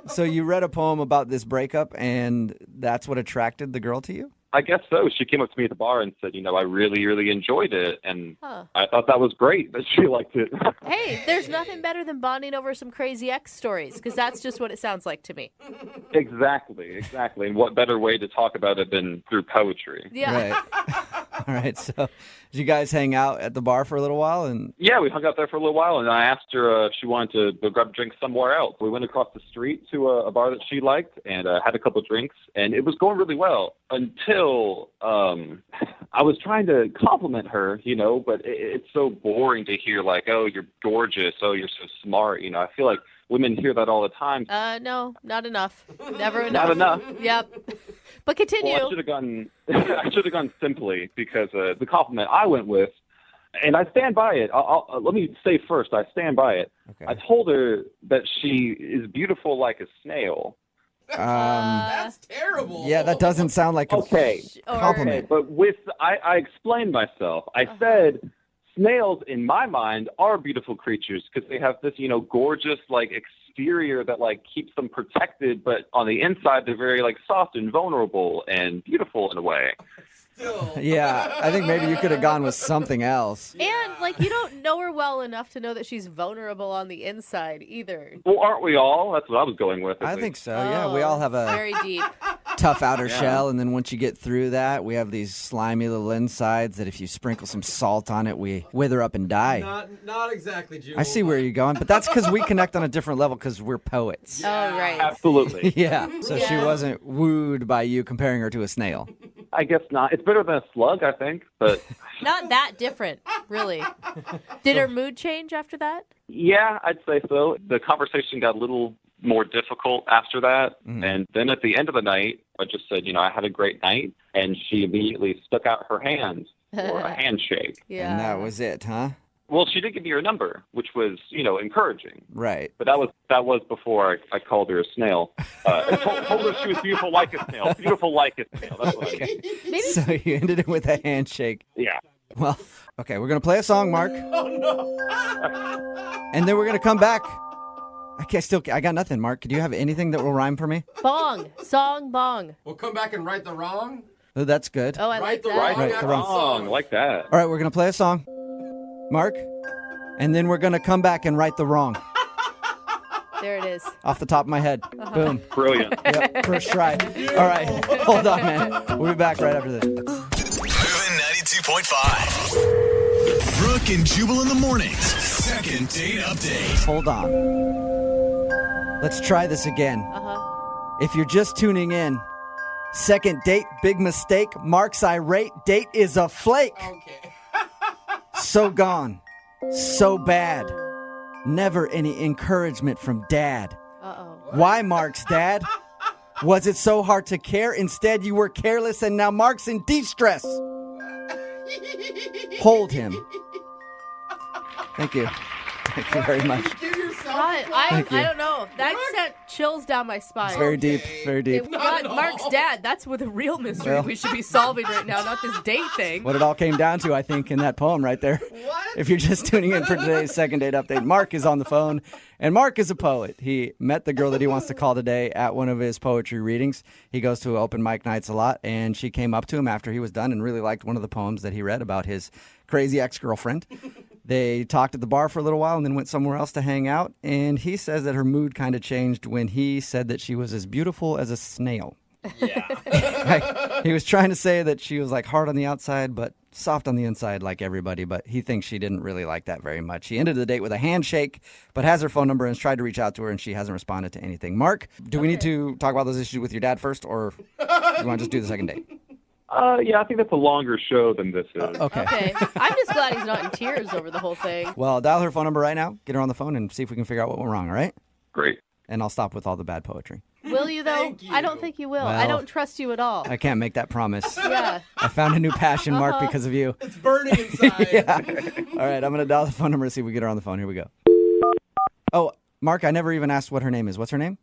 So you read a poem about this breakup, and that's what attracted the girl to you? I guess so. She came up to me at the bar and said, I really, really enjoyed it. And Huh. I thought that was great that she liked it. Hey, there's nothing better than bonding over some crazy ex stories, because that's just what it sounds like to me. Exactly. And what better way to talk about it than through poetry? Yeah. Right. All right, so did you guys hang out at the bar for a little while? And Yeah, we hung out there for a little while, and I asked her if she wanted to go grab a drink somewhere else. We went across the street to a bar that she liked and had a couple of drinks, and it was going really well until I was trying to compliment her, but it's so boring to hear, oh, you're gorgeous, oh, you're so smart. I feel like women hear that all the time. No, not enough. Never enough. Not enough. Yep. But continue. Well, I should have gone simply because the compliment I went with, and I stand by it. Let me say first, I stand by it. Okay. I told her that she is beautiful like a snail. That's terrible. Yeah, that doesn't sound like a compliment. But I explained myself. I said snails, in my mind, are beautiful creatures because they have this, gorgeous, exterior that, keeps them protected, but on the inside, they're very, soft and vulnerable and beautiful in a way. Yeah, I think maybe you could have gone with something else. And, you don't know her well enough to know that she's vulnerable on the inside either. Well, aren't we all? That's what I was going with. I think so, yeah. We all have a Very deep. tough outer Yeah. shell, and then once you get through that, we have these slimy little insides that if you sprinkle some salt on it, we wither up and die. Not exactly, Jubal. I see where you're going, but that's because we connect on a different level because we're poets. Oh, right. Absolutely. Yeah, so she wasn't wooed by you comparing her to a snail. I guess not. It's better than a slug, I think, but Not that different, really. Did her mood change after that? yeah, I'd say so. The conversation got a little more difficult after that. And then at the end of the night, I just said, I had a great night. And she immediately stuck out her hand for a handshake. And that was it, huh? Well, she did give me her number, which was, encouraging. Right. But that was before I called her a snail. I told her she was beautiful like a snail. Beautiful like a snail. That's what I mean. So you ended it with a handshake. Yeah. Well, Okay, we're going to play a song, Mark. Oh, no. And then we're going to come back. I got nothing, Mark. Do you have anything that will rhyme for me? Bong. Song bong. We'll come back and right the wrong. Oh, that's good. Oh, I like Right the that. wrong. Right, after the wrong. Song, like that. All right, we're going to play a song, Mark. And then we're going to come back and right the wrong. There it is. Off the top of my head. Boom. Brilliant. Yep, first try. All right, hold on, man. We'll be back right after this. Moving 92.5. Brooke and Jubal in the mornings. Second date update. Hold on. Let's try this again. If you're just tuning in, second date, big mistake. Mark's irate. Date is a flake. Okay. So gone. So bad. Never any encouragement from dad. Uh-oh. Why, Mark's dad? Was it so hard to care? Instead, you were careless, and now Mark's in distress. Hold him. Thank you. Thank you very much. Give yourself God, I Thank you. don't know. That sent chills down my spine. It's very deep. Very deep. God, Mark's dad. That's what the real mystery Well. we should be solving right now, not this date thing. What it all came down to, I think, in that poem right there. If you're just tuning in for today's second date update, Mark is on the phone, and Mark is a poet. He met the girl that he wants to call today at one of his poetry readings. He goes to open mic nights a lot, and she came up to him after he was done and really liked one of the poems that he read about his crazy ex-girlfriend. They talked at the bar for a little while and then went somewhere else to hang out, and he says that her mood kind of changed when he said that she was as beautiful as a snail. Yeah. Right? He was trying to say that she was like hard on the outside, but soft on the inside like everybody, but he thinks she didn't really like that very much. He ended the date with a handshake, but has her phone number and has tried to reach out to her, and she hasn't responded to anything. Mark, do we need to talk about those issues with your dad first, or do you want to just do the second date? Yeah, I think that's a longer show than this is. Okay. I'm just glad he's not in tears over the whole thing. Well, dial her phone number right now, get her on the phone, and see if we can figure out what went wrong, all right? Great. And I'll stop with all the bad poetry. Will you, though? Thank you. I don't think you will. I Well, don't trust you at all. I can't make that promise. Yeah. I found a new passion, Mark, because of you. It's burning inside. Yeah. All right, I'm going to dial the phone number to see if we get her on the phone. Here we go. Oh, Mark, I never even asked what her name is. What's her name?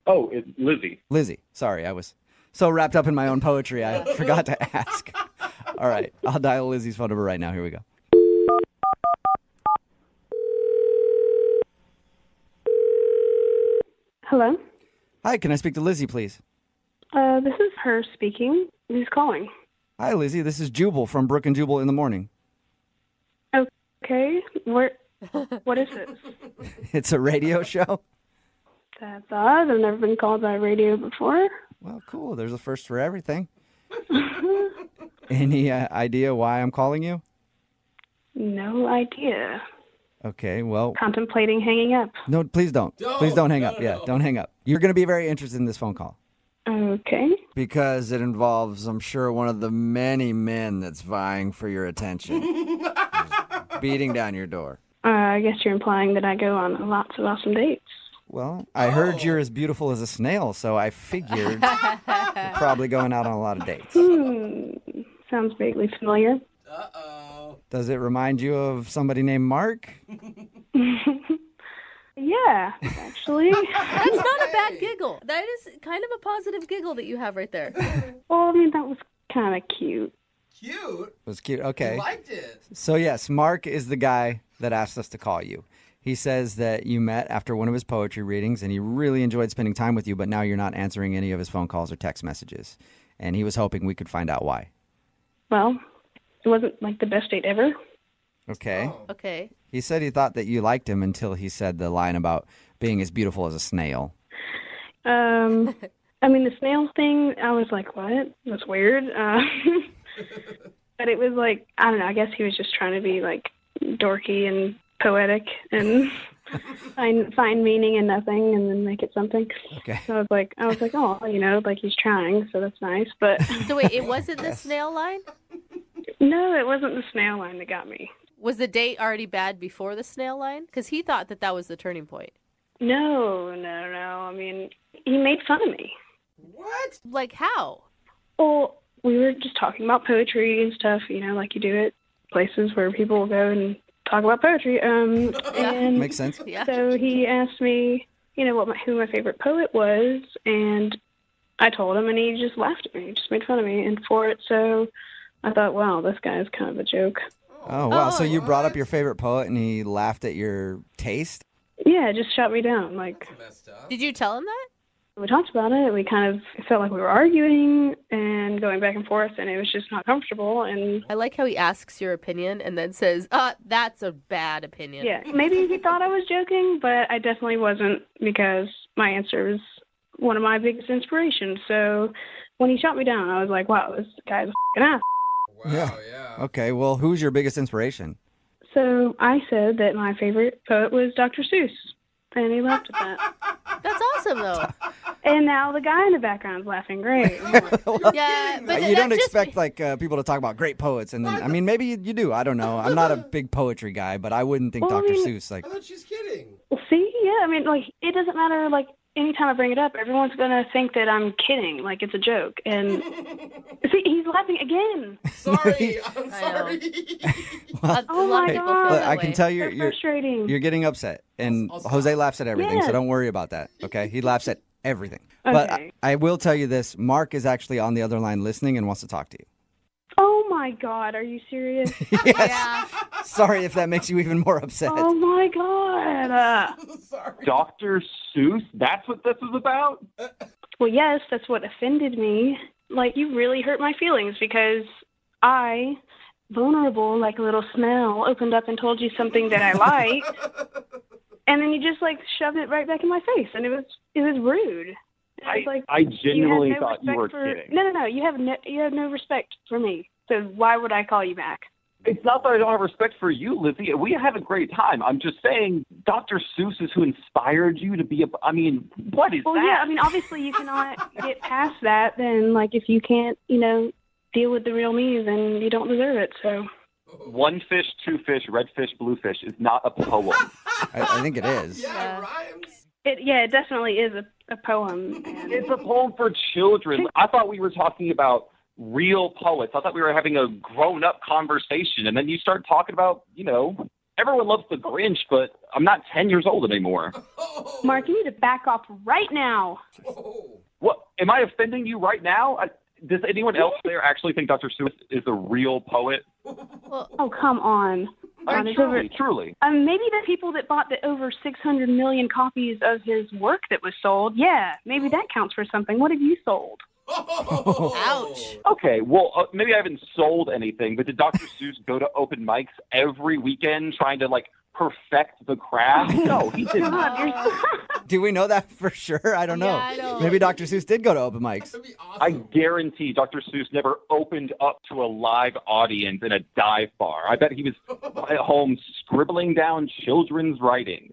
Oh, it's Lizzie. Lizzie. Sorry, I was so wrapped up in my own poetry, I forgot to ask. All right, I'll dial Lizzie's phone number right now. Here we go. Hello? Hi, can I speak to Lizzie, please? This is her speaking. Who's calling? Hi, Lizzie. This is Jubal from Brooke and Jubal in the morning. Okay. What is this? It's a radio show. That's odd. I've never been called by radio before. Well, cool. There's a first for everything. Any idea why I'm calling you? No idea. Okay, well... Contemplating hanging up. No, please don't. Please don't hang up. Yeah, don't hang up. You're going to be very interested in this phone call. Okay. Because it involves, I'm sure, one of the many men that's vying for your attention. Beating down your door. I guess you're implying that I go on lots of awesome dates. Well, I heard you're as beautiful as a snail, so I figured you're probably going out on a lot of dates. Sounds vaguely familiar. Does it remind you of somebody named Mark? Yeah, actually. That's not a bad giggle. That is kind of a positive giggle that you have right there. Well, I mean, that was kind of cute. Cute? It was cute. Okay. You liked it. So, yes, Mark is the guy that asked us to call you. He says that you met after one of his poetry readings, and he really enjoyed spending time with you, but now you're not answering any of his phone calls or text messages. And he was hoping we could find out why. Well, it wasn't like the best date ever. Okay. Okay. He said he thought that you liked him until he said the line about being as beautiful as a snail. I mean, the snail thing, I was like, what? That's weird. But it was like, I don't know, I guess he was just trying to be like dorky and poetic and find meaning in nothing and then make it something. Okay. So I was like, oh, you know, like he's trying, so that's nice. But So wait, it wasn't the snail line? no, it wasn't the snail line that got me. Was the date already bad before the snail line? Because he thought that was the turning point. No. I mean, he made fun of me. What? Like how? Well, we were just talking about poetry and stuff, you know, like you do at places where people will go and talk about poetry. And Makes sense. Yeah. so he asked me, you know, who my favorite poet was, and I told him, and he just laughed at me. He just made fun of me and for it. So I thought, wow, this guy is kind of a joke. Oh, wow. So you brought up your favorite poet and he laughed at your taste? Yeah, it just shut me down. Like, Did you tell him that? we talked about it. We kind of felt like we were arguing and going back and forth, and it was just not comfortable. And I like how he asks your opinion and then says, that's a bad opinion. yeah, maybe he thought I was joking, but I definitely wasn't, because my answer is one of my biggest inspirations. So when he shot me down, I was like, wow, this guy's a f***ing ass. Yeah. Okay, well, who's your biggest inspiration? So I said that my favorite poet was Dr. Seuss, and he laughed at that. That's awesome, though. And now the guy in the background's laughing. Great. Yeah, but You don't expect people to talk about great poets, and then, I mean, maybe you do. I don't know. I'm not a big poetry guy, but I wouldn't think Well, I Dr. mean- Seuss like. I thought she's kidding. See, yeah, I mean, like, it doesn't matter, like, anytime I bring it up, everyone's going to think that I'm kidding, like it's a joke. And see, he's laughing again. Sorry, I'm sorry. Oh my God. Look, I can tell you're frustrating. you're getting upset, and Jose laughs at everything, so Yeah. don't worry about that. Okay, he laughs at everything. But Okay. I will tell you this: Mark is actually on the other line listening and wants to talk to you. Oh my God, are you serious? Yes. Sorry if that makes you even more upset. Oh my God. Dr. Seuss? That's what this is about? Well, yes, that's what offended me. Like, you really hurt my feelings because I, vulnerable like a little smell, opened up and told you something that I liked, and then you just like shoved it right back in my face, and it was rude. It was like, I genuinely you had no thought you were respect kidding. No, you have no respect for me. So why would I call you back? It's not that I don't have respect for you, Lizzie. We had a great time. I'm just saying Dr. Seuss is who inspired you to be I mean, what is Well, that? yeah, I mean, obviously you cannot get past that. Then, like, if you can't, deal with the real me, then you don't deserve it. So. One fish, two fish, red fish, blue fish is not a poem. I think it is. Yeah, it rhymes. It definitely is a poem. And It's a poem for children. I thought we were talking about real poets. I thought we were having a grown-up conversation, and then you start talking about, everyone loves the Grinch, but I'm not 10 years old anymore. Mark, you need to back off right now. What? Am I offending you right now? Does anyone else there actually think Dr. Seuss is a real poet? Oh, come on. I mean, truly. Maybe the people that bought the over 600 million copies of his work that was sold, yeah, maybe that counts for something. What have you sold? Ouch. Okay, well, maybe I haven't sold anything, but did Dr. Seuss go to open mics every weekend trying to, perfect the craft? No, he did not. Do we know that for sure? I don't know. Yeah, I don't. Maybe Dr. Seuss did go to open mics. I guarantee Dr. Seuss never opened up to a live audience in a dive bar. I bet he was at home scribbling down children's writing.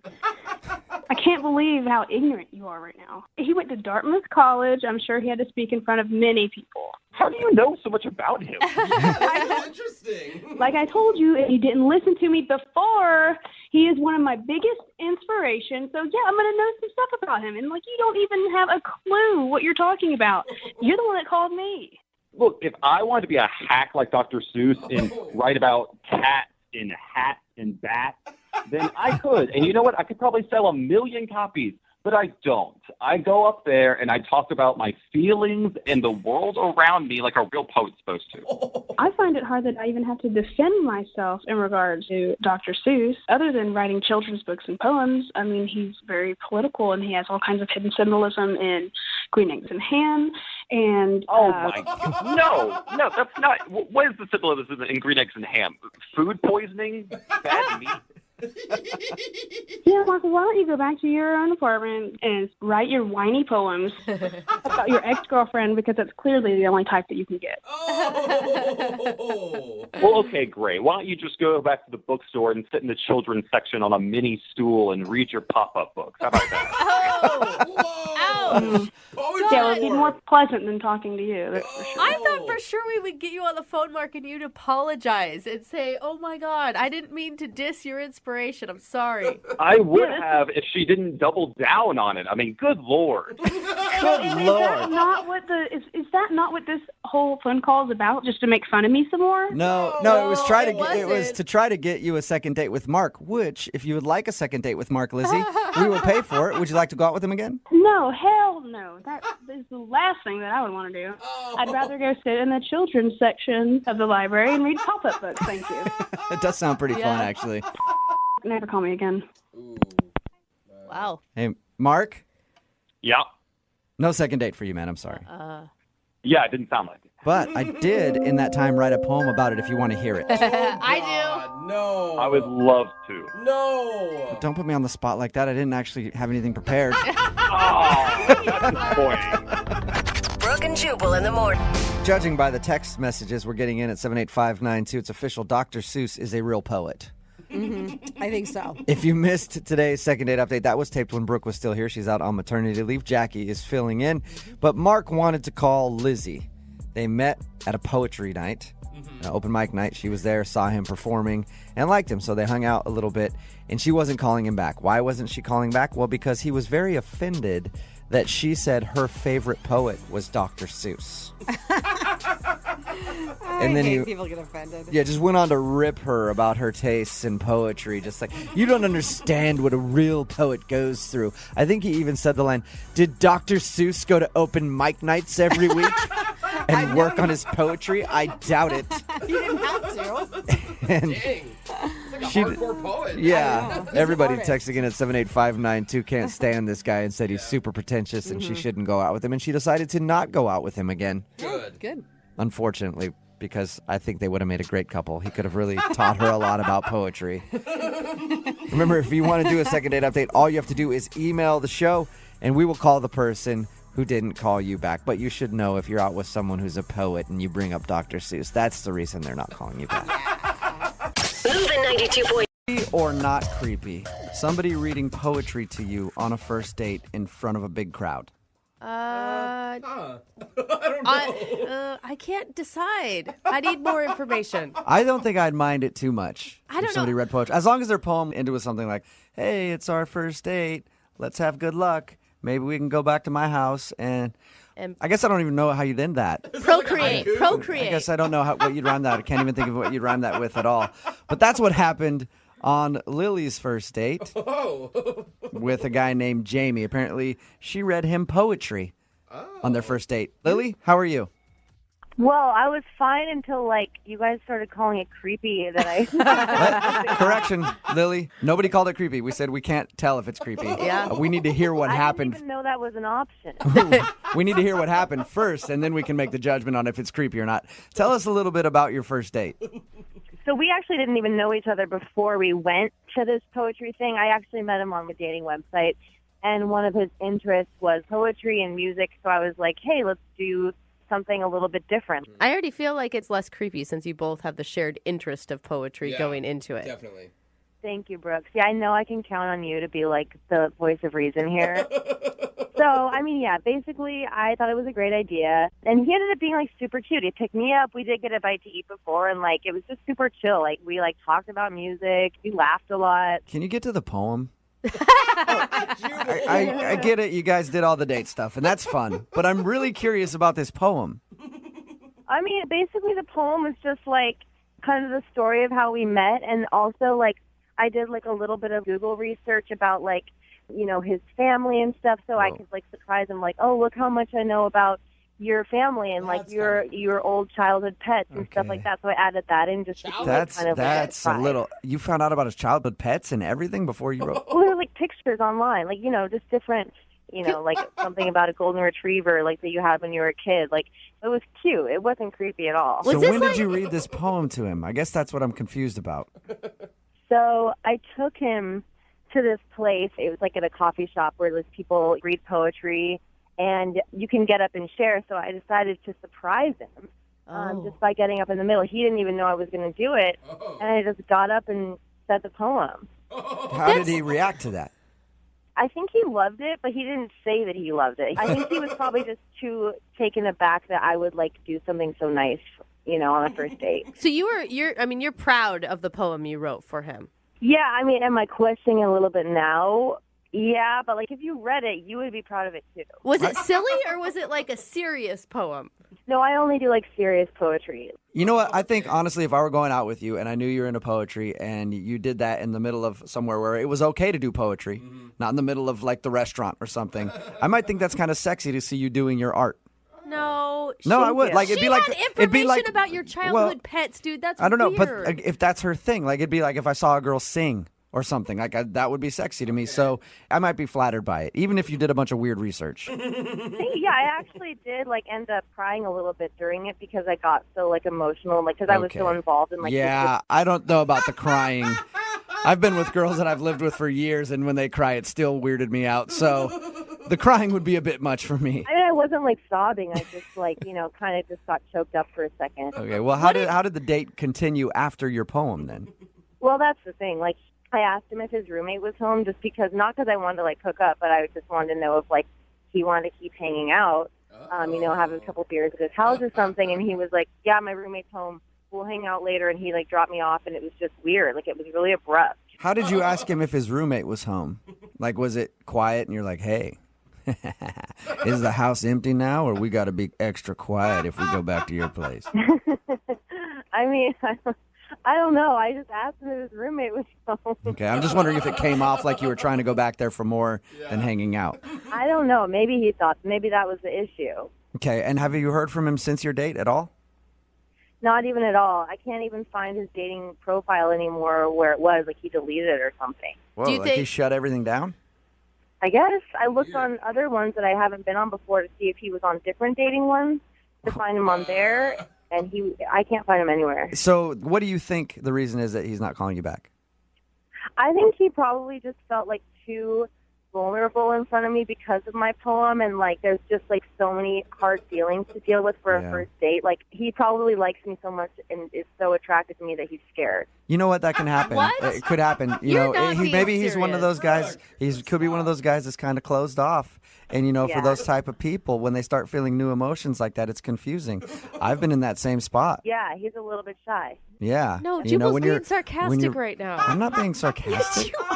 I can't believe how ignorant you are right now. He went to Dartmouth College. I'm sure he had to speak in front of many people. How do you know so much about him? That's interesting. Like I told you, if you didn't listen to me before, he is one of my biggest inspirations. So, yeah, I'm going to know some stuff about him. And, you don't even have a clue what you're talking about. You're the one that called me. Look, if I wanted to be a hack like Dr. Seuss and write about cats and hats and bats, then I could. And you know what? I could probably sell 1 million copies, but I don't. I go up there and I talk about my feelings and the world around me like a real poet's supposed to. I find it hard that I even have to defend myself in regards to Dr. Seuss. Other than writing children's books and poems, I mean, he's very political and he has all kinds of hidden symbolism in Green Eggs and Ham. And oh my God. No, that's not. What is the symbolism in Green Eggs and Ham? Food poisoning? Bad meat? Yeah, Michael, why don't you go back to your own apartment and write your whiny poems about your ex-girlfriend, because that's clearly the only type that you can get. Well, okay, great. Why don't you just go back to the bookstore and sit in the children's section on a mini stool and read your pop-up books? How about that? Ouch. Yeah, it would be more pleasant than talking to you, that's for sure. I thought for sure we would get you on the phone, Mark, and you'd apologize and say, oh my God, I didn't mean to diss your inspiration. I'm sorry. I would have if she didn't double down on it. I mean, good Lord. that not what is that not what this whole phone call is about? Just to make fun of me some more? No, it was to try to get you a second date with Mark. Which, if you would like a second date with Mark, Lizzie, we will pay for it. Would you like to go out with him again? No, hell no. That is the last thing that I would want to do. I'd rather go sit in the children's section of the library and read pop-up books. Thank you. It does sound pretty fun, actually. Never call me again. Wow. Hey, Mark? Yeah. No second date for you, man. I'm sorry. Yeah, it didn't sound like it. But I did, in that time, write a poem about it if you want to hear it. I No. I would love to. No. But don't put me on the spot like that. I didn't actually have anything prepared. That's disappointing. Brooke and Jubal in the morning. Judging by the text messages we're getting in at 78592, it's official. Dr. Seuss is a real poet. I think so. If you missed today's second date update, that was taped when Brooke was still here. She's out on maternity leave. Jackie is filling in. But Mark wanted to call Lizzie. They met at a poetry night, an open mic night. She was there, saw him performing, and liked him. So they hung out a little bit, and she wasn't calling him back. Why wasn't she calling back? Well, because he was very offended that she said her favorite poet was Dr. Seuss. And then people get offended. Yeah, just went on to rip her about her tastes in poetry. Just like, you don't understand what a real poet goes through. I think he even said the line, did Dr. Seuss go to open mic nights every week and work on his poetry? I doubt it. He didn't have to. And Dang. It's like a hardcore poet. yeah, everybody texting in at 78592 can't stand this guy and said he's super pretentious and she shouldn't go out with him. And she decided to not go out with him again. Good. Unfortunately, because I think they would have made a great couple. He could have really taught her a lot about poetry. Remember, if you want to do a second date update, all you have to do is email the show, and we will call the person who didn't call you back. But you should know if you're out with someone who's a poet and you bring up Dr. Seuss, that's the reason they're not calling you back. Moving 92.1. Creepy or not creepy? Somebody reading poetry to you on a first date in front of a big crowd. I don't know. I can't decide. I need more information. I don't think I'd mind it too much I don't if somebody know. read poetry. As long as their poem ended with something like, hey, it's our first date. Let's have good luck. Maybe we can go back to my house. And I guess I don't even know how you'd end that. Procreate. I guess I don't know what you'd rhyme that. I can't even think of what you'd rhyme that with at all. But that's what happened on Lily's first date with a guy named Jamie. Apparently, she read him poetry on their first date. Lily, how are you? Well, I was fine until, you guys started calling it creepy. Correction, Lily. Nobody called it creepy. We said we can't tell if it's creepy. Yeah. We need to hear what I happened. didn't even know that was an option. We need to hear what happened first, and then we can make the judgment on if it's creepy or not. Tell us a little bit about your first date. So we actually didn't even know each other before we went to this poetry thing. I actually met him on the dating website, and one of his interests was poetry and music. So I was like, hey, let's do something a little bit different. I already feel like it's less creepy since you both have the shared interest of poetry going into it. Definitely. Thank you, Brooks. Yeah, I know I can count on you to be the voice of reason here. So, basically, I thought it was a great idea. And he ended up being, super cute. He picked me up. We did get a bite to eat before, and, it was just super chill. We, talked about music. We laughed a lot. Can you get to the poem? I get it. You guys did all the date stuff, and that's fun. But I'm really curious about this poem. Basically, the poem was just, kind of the story of how we met. And also, I did, a little bit of Google research about, his family and stuff, so I could surprise him, oh, look how much I know about your family and your old childhood pets and stuff like that. So I added that in just to be, That's kind of a little. You found out about his childhood pets and everything before you wrote. Well, there were pictures online, just different. Something about a golden retriever, that you had when you were a kid. It was cute. It wasn't creepy at all. So when did you read this poem to him? I guess that's what I'm confused about. So I took him to this place. It was at a coffee shop where there's people read poetry, and you can get up and share. So I decided to surprise him just by getting up in the middle. He didn't even know I was going to do it, and I just got up and said the poem. How did he react to that? I think he loved it, but he didn't say that he loved it. I think he was probably just too taken aback that I would do something so nice, on a first date. So you're proud of the poem you wrote for him. Yeah, am I questioning a little bit now? Yeah, but like if you read it, you would be proud of it too. Was it silly or was it like a serious poem? No, I only do like serious poetry. You know what? I think, honestly, if I were going out with you and I knew you were into poetry and you did that in the middle of somewhere where it was okay to do poetry, not in the middle of like the restaurant or something, I might think that's kind of sexy to see you doing your art. No. No, I would. Like, it'd she be like had it'd be information like about your childhood pets, dude. That's I don't know, weird. but if that's her thing, like it'd be like if I saw a girl sing or something, like that would be sexy to me. So I might be flattered by it, even if you did a bunch of weird research. Yeah, I actually did like end up crying a little bit during it because I got so like emotional, like because I was so involved in like. Yeah, I don't know about the crying. I've been with girls that I've lived with for years, and when they cry, it still weirded me out. So the crying would be a bit much for me. I mean, I wasn't like sobbing. I just like kind of just got choked up for a second. Okay, well, how did the date continue after your poem then? Well, that's the thing. Like, I asked him if his roommate was home, just because not because I wanted to like hook up, but I just wanted to know if like he wanted to keep hanging out, having a couple beers at his house or something. And he was like, "Yeah, my roommate's home. We'll hang out later." And he like dropped me off, and it was just weird. Like, it was really abrupt. How did you ask him if his roommate was home? Like, was it quiet and you're like, "Hey, is the house empty now, or we got to be extra quiet if we go back to your place?" I mean, I don't know. I just asked him if his roommate was home. Okay, I'm just wondering if it came off like you were trying to go back there for more than hanging out. I don't know. Maybe he thought maybe that was the issue. Okay, and have you heard from him since your date at all? Not even at all. I can't even find his dating profile anymore where it was. Like, he deleted it or something. Whoa, he shut everything down? I guess. I looked on other ones that I haven't been on before to see if he was on different dating ones, to find him on there, and I can't find him anywhere. So what do you think the reason is that he's not calling you back? I think he probably just felt like too vulnerable in front of me because of my poem, and like there's just like so many hard feelings to deal with for a first date. Like, he probably likes me so much and is so attracted to me that he's scared. You know what? That can happen. What? It could happen. Maybe he's one of those guys. He could be one of those guys that's kind of closed off. And, for those type of people, when they start feeling new emotions like that, it's confusing. I've been in that same spot. Yeah, he's a little bit shy. Yeah. No, Jubal's being sarcastic right now. I'm not being sarcastic. Yes, you are.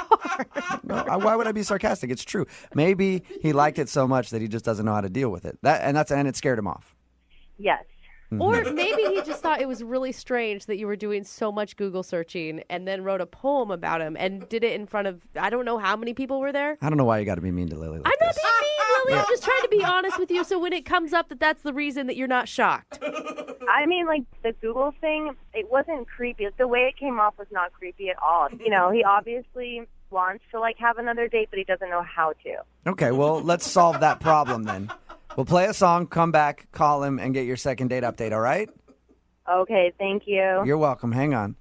No, why would I be sarcastic? It's true. Maybe he liked it so much that he just doesn't know how to deal with it. And it scared him off. Yes. Or maybe he just thought it was really strange that you were doing so much Google searching and then wrote a poem about him and did it in front of, I don't know how many people were there. I don't know why you got to be mean to Lily. I'm not being mean, Lily. I'm just trying to be honest with you, so when it comes up that's the reason that you're not shocked. I mean, like, the Google thing, it wasn't creepy. The way it came off was not creepy at all. He obviously wants to, like, have another date, but he doesn't know how to. Okay, well, let's solve that problem then. We'll play a song, come back, call him, and get your second date update, all right? Okay, thank you. You're welcome. Hang on.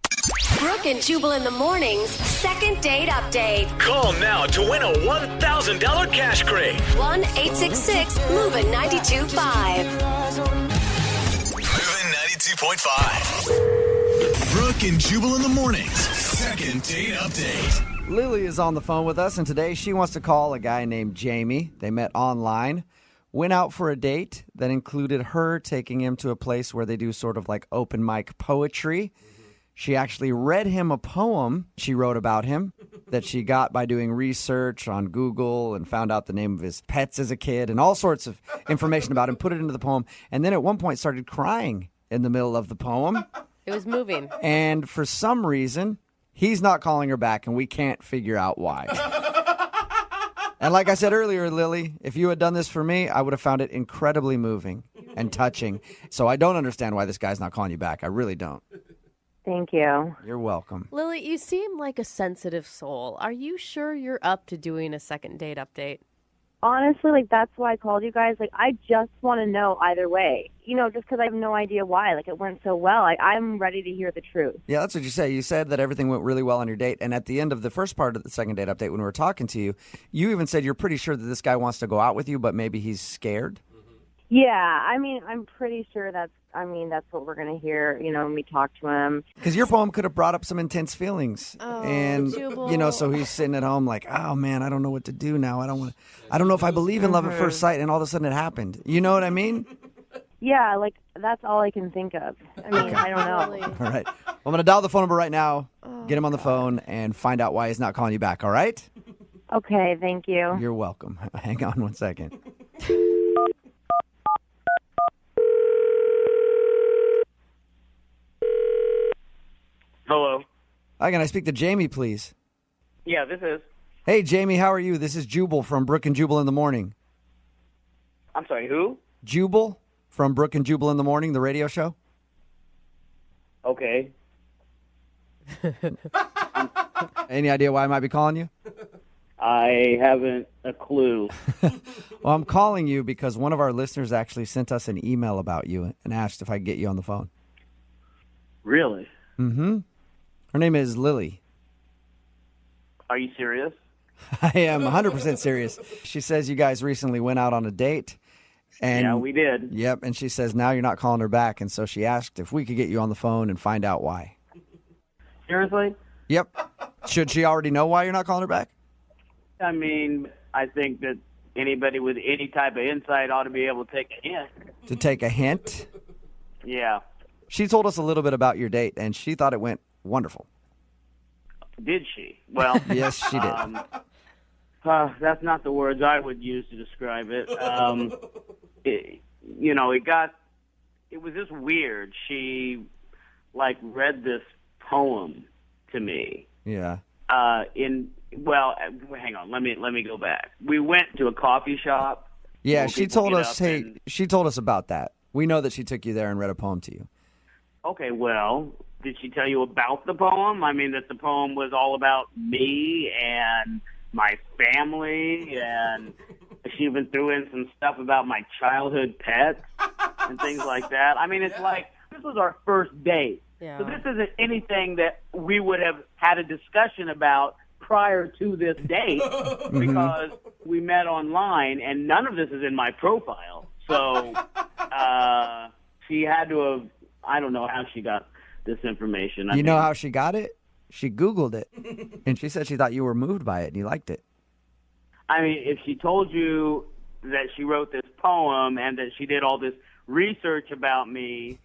Brooke and Jubal in the mornings, second date update. Call now to win a $1,000 cash crate. 1-866-MOVING-92.5. Moving 92.5. Brooke and Jubal in the mornings, second date update. Lily is on the phone with us, and today she wants to call a guy named Jamie. They met online, went out for a date that included her taking him to a place where they do sort of like open mic poetry. She actually read him a poem she wrote about him that she got by doing research on Google and found out the name of his pets as a kid and all sorts of information about him, put it into the poem, and then at one point started crying in the middle of the poem. It was moving. And for some reason, he's not calling her back, and we can't figure out why. And like I said earlier, Lily, if you had done this for me, I would have found it incredibly moving and touching. So I don't understand why this guy's not calling you back. I really don't. Thank you. You're welcome. Lily, you seem like a sensitive soul. Are you sure you're up to doing a second date update? Honestly, like, that's why I called you guys. Like, I just want to know either way. Just because I have no idea why. Like, it went so well. I'm ready to hear the truth. Yeah, that's what you say. You said that everything went really well on your date. And at the end of the first part of the second date update, when we were talking to you, you even said you're pretty sure that this guy wants to go out with you, but maybe he's scared. Yeah, I mean, I'm pretty sure that's what we're going to hear, when we talk to him. Because your poem could have brought up some intense feelings. Oh, and, Jubal. So he's sitting at home like, oh, man, I don't know what to do now. I don't know if I believe in love at first sight. And all of a sudden it happened. You know what I mean? Yeah, like, that's all I can think of. I mean, I don't know. All right. Well, I'm going to dial the phone number right now, get him on the phone, and find out why he's not calling you back, all right? Okay, thank you. You're welcome. Hang on one second. Hello. Hi, can I speak to Jamie, please? Yeah, this is. Hey, Jamie, how are you? This is Jubal from Brooke and Jubal in the Morning. I'm sorry, who? Jubal from Brooke and Jubal in the Morning, the radio show. Okay. Any idea why I might be calling you? I haven't a clue. Well, I'm calling you because one of our listeners actually sent us an email about you and asked if I could get you on the phone. Really? Mm-hmm. Her name is Lily. Are you serious? I am 100% serious. She says you guys recently went out on a date. And, yeah, we did. Yep, and she says now you're not calling her back, and so she asked if we could get you on the phone and find out why. Seriously? Yep. Should she already know why you're not calling her back? I mean, I think that anybody with any type of insight ought to be able to take a hint. To take a hint? Yeah. She told us a little bit about your date, and she thought it went wonderful. Did she? Well, yes, she did. That's not the words I would use to describe it. It was just weird. She, read this poem to me. Yeah. Hang on. Let me go back. We went to a coffee shop. Yeah, she told us. She told us about that. We know that she took you there and read a poem to you. Okay, well, did she tell you about the poem? I mean, that the poem was all about me and my family, and she even threw in some stuff about my childhood pets and things like that. I mean, it's like this was our first date. Yeah. So this isn't anything that we would have had a discussion about prior to this date because we met online, and none of this is in my profile. So she had to have, I don't know how she got this information. You know how she got it? She Googled it, and she said she thought you were moved by it and you liked it. I mean, if she told you that she wrote this poem and that she did all this research about me,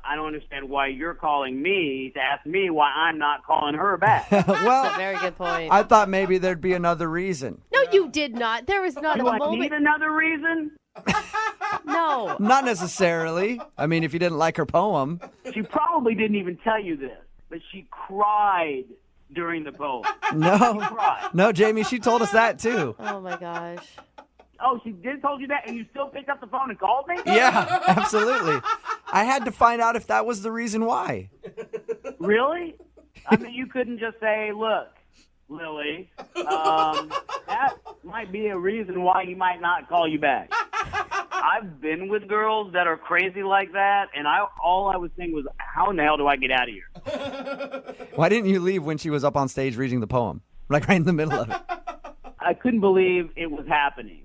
I don't understand why you're calling me to ask me why I'm not calling her back. Well, that's a very good point. I thought maybe there'd be another reason. No, you did not. There was not Do a I moment. need another reason? No. Not necessarily. I mean, if you didn't like her poem. She probably didn't even tell you this, but she cried during the poem. No, Jamie, she told us that too. Oh my gosh. Oh, she did told you that, and you still picked up the phone and called me? Yeah, absolutely. I had to find out if that was the reason why. Really? I mean, you couldn't just say, look, Lily, that might be a reason why he might not call you back. I've been with girls that are crazy like that, and all I was thinking was, how in the hell do I get out of here? Why didn't you leave when she was up on stage reading the poem? Right in the middle of it. I couldn't believe it was happening.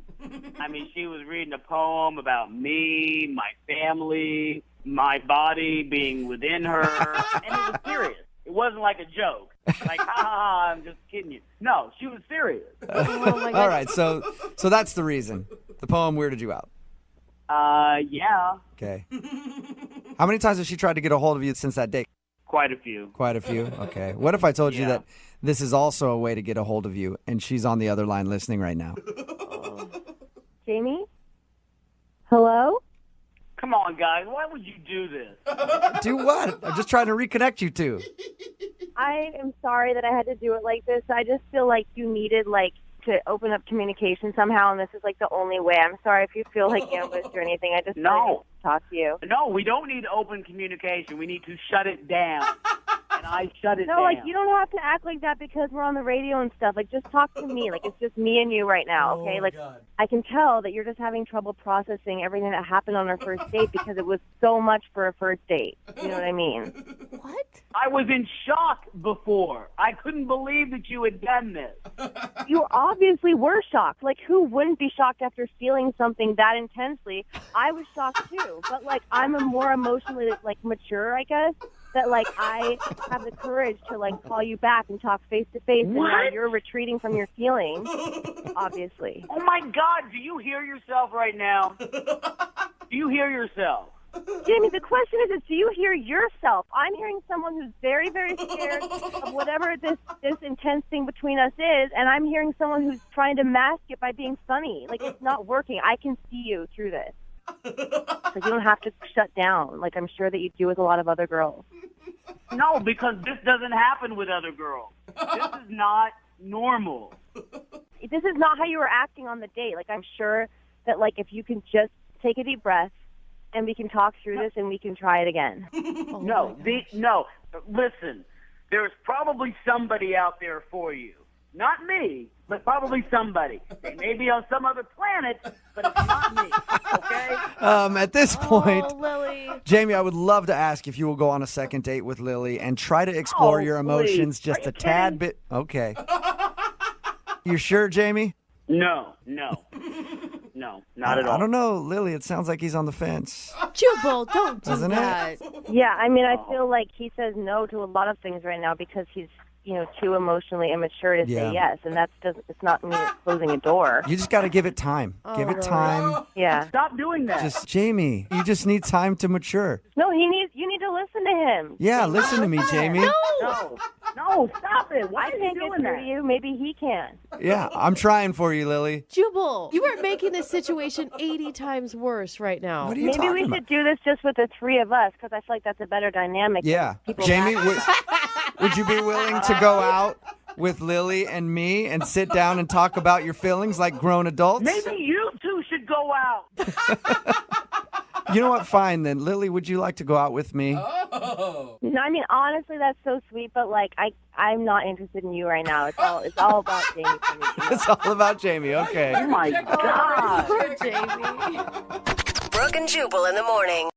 I mean, she was reading a poem about me, my family, my body being within her, and it was serious. It wasn't like a joke. Like, ha ha ha, I'm just kidding you. No, she was serious. All right, so that's the reason. The poem weirded you out. Yeah. Okay. How many times has she tried to get a hold of you since that date? Quite a few. Quite a few? Okay. What if I told you that this is also a way to get a hold of you, and she's on the other line listening right now? Jamie? Hello? Come on, guys. Why would you do this? Do what? I'm just trying to reconnect you two. I am sorry that I had to do it like this. I just feel like you needed, to open up communication somehow, and this is, the only way. I'm sorry if you feel like ambushed or anything. I just No. talk to you. No, we don't need open communication. We need to shut it down. And I shut it down. No, you don't have to act like that because we're on the radio and stuff. Just talk to me. It's just me and you right now, okay? I can tell that you're just having trouble processing everything that happened on our first date because it was so much for a first date. You know what I mean? What? I was in shock before. I couldn't believe that you had done this. You obviously were shocked. Who wouldn't be shocked after feeling something that intensely? I was shocked too. But, I'm a more emotionally, mature, I guess. That I have the courage to call you back and talk face to face, and now you're retreating from your feelings, obviously. Oh my God! Do you hear yourself right now? Do you hear yourself? Jamie, the question is, do you hear yourself? I'm hearing someone who's very, very scared of whatever this intense thing between us is, and I'm hearing someone who's trying to mask it by being funny. Like, it's not working. I can see you through this. So you don't have to shut down, like I'm sure that you do with a lot of other girls. No, because this doesn't happen with other girls. This is not normal. This is not how you were acting on the date. Like, I'm sure that, like, if you can just take a deep breath and we can talk through this and we can try it again. No, listen, there's probably somebody out there for you. Not me, but probably somebody. They may be on some other planet, but it's not me, okay? At this point, Lily. Jamie, I would love to ask if you will go on a second date with Lily and try to explore your emotions please. just Are a you tad kidding? bit. Okay. You sure, Jamie? No, not at all. I don't know, Lily. It sounds like he's on the fence. Jubal, don't do Doesn't it? that. Yeah, I mean, I feel like he says no to a lot of things right now because he's, too emotionally immature to Yeah. say yes, and it's not me closing a door. You just got to give it time. Give it time. Yeah. Stop doing that. Just Jamie, you just need time to mature. No, you need to listen to him. Yeah, listen to me, Jamie. No, stop it. Why I are you can't get doing through that? to you. Maybe he can. Yeah, I'm trying for you, Lily. Jubal, you are making this situation 80 times worse right now. What are you Maybe talking we about? should do this just with the three of us because I feel like that's a better dynamic. Yeah. People Jamie, laugh. would you be willing to go out with Lily and me and sit down and talk about your feelings like grown adults? Maybe you two should go out. You know what? Fine then. Lily, would you like to go out with me? No, I mean, honestly, that's so sweet, but like, I'm not interested in you right now. It's all about Jamie for me. It's all about Jamie. Okay. Oh my God. Poor Jamie. Brooke and Jubal in the morning.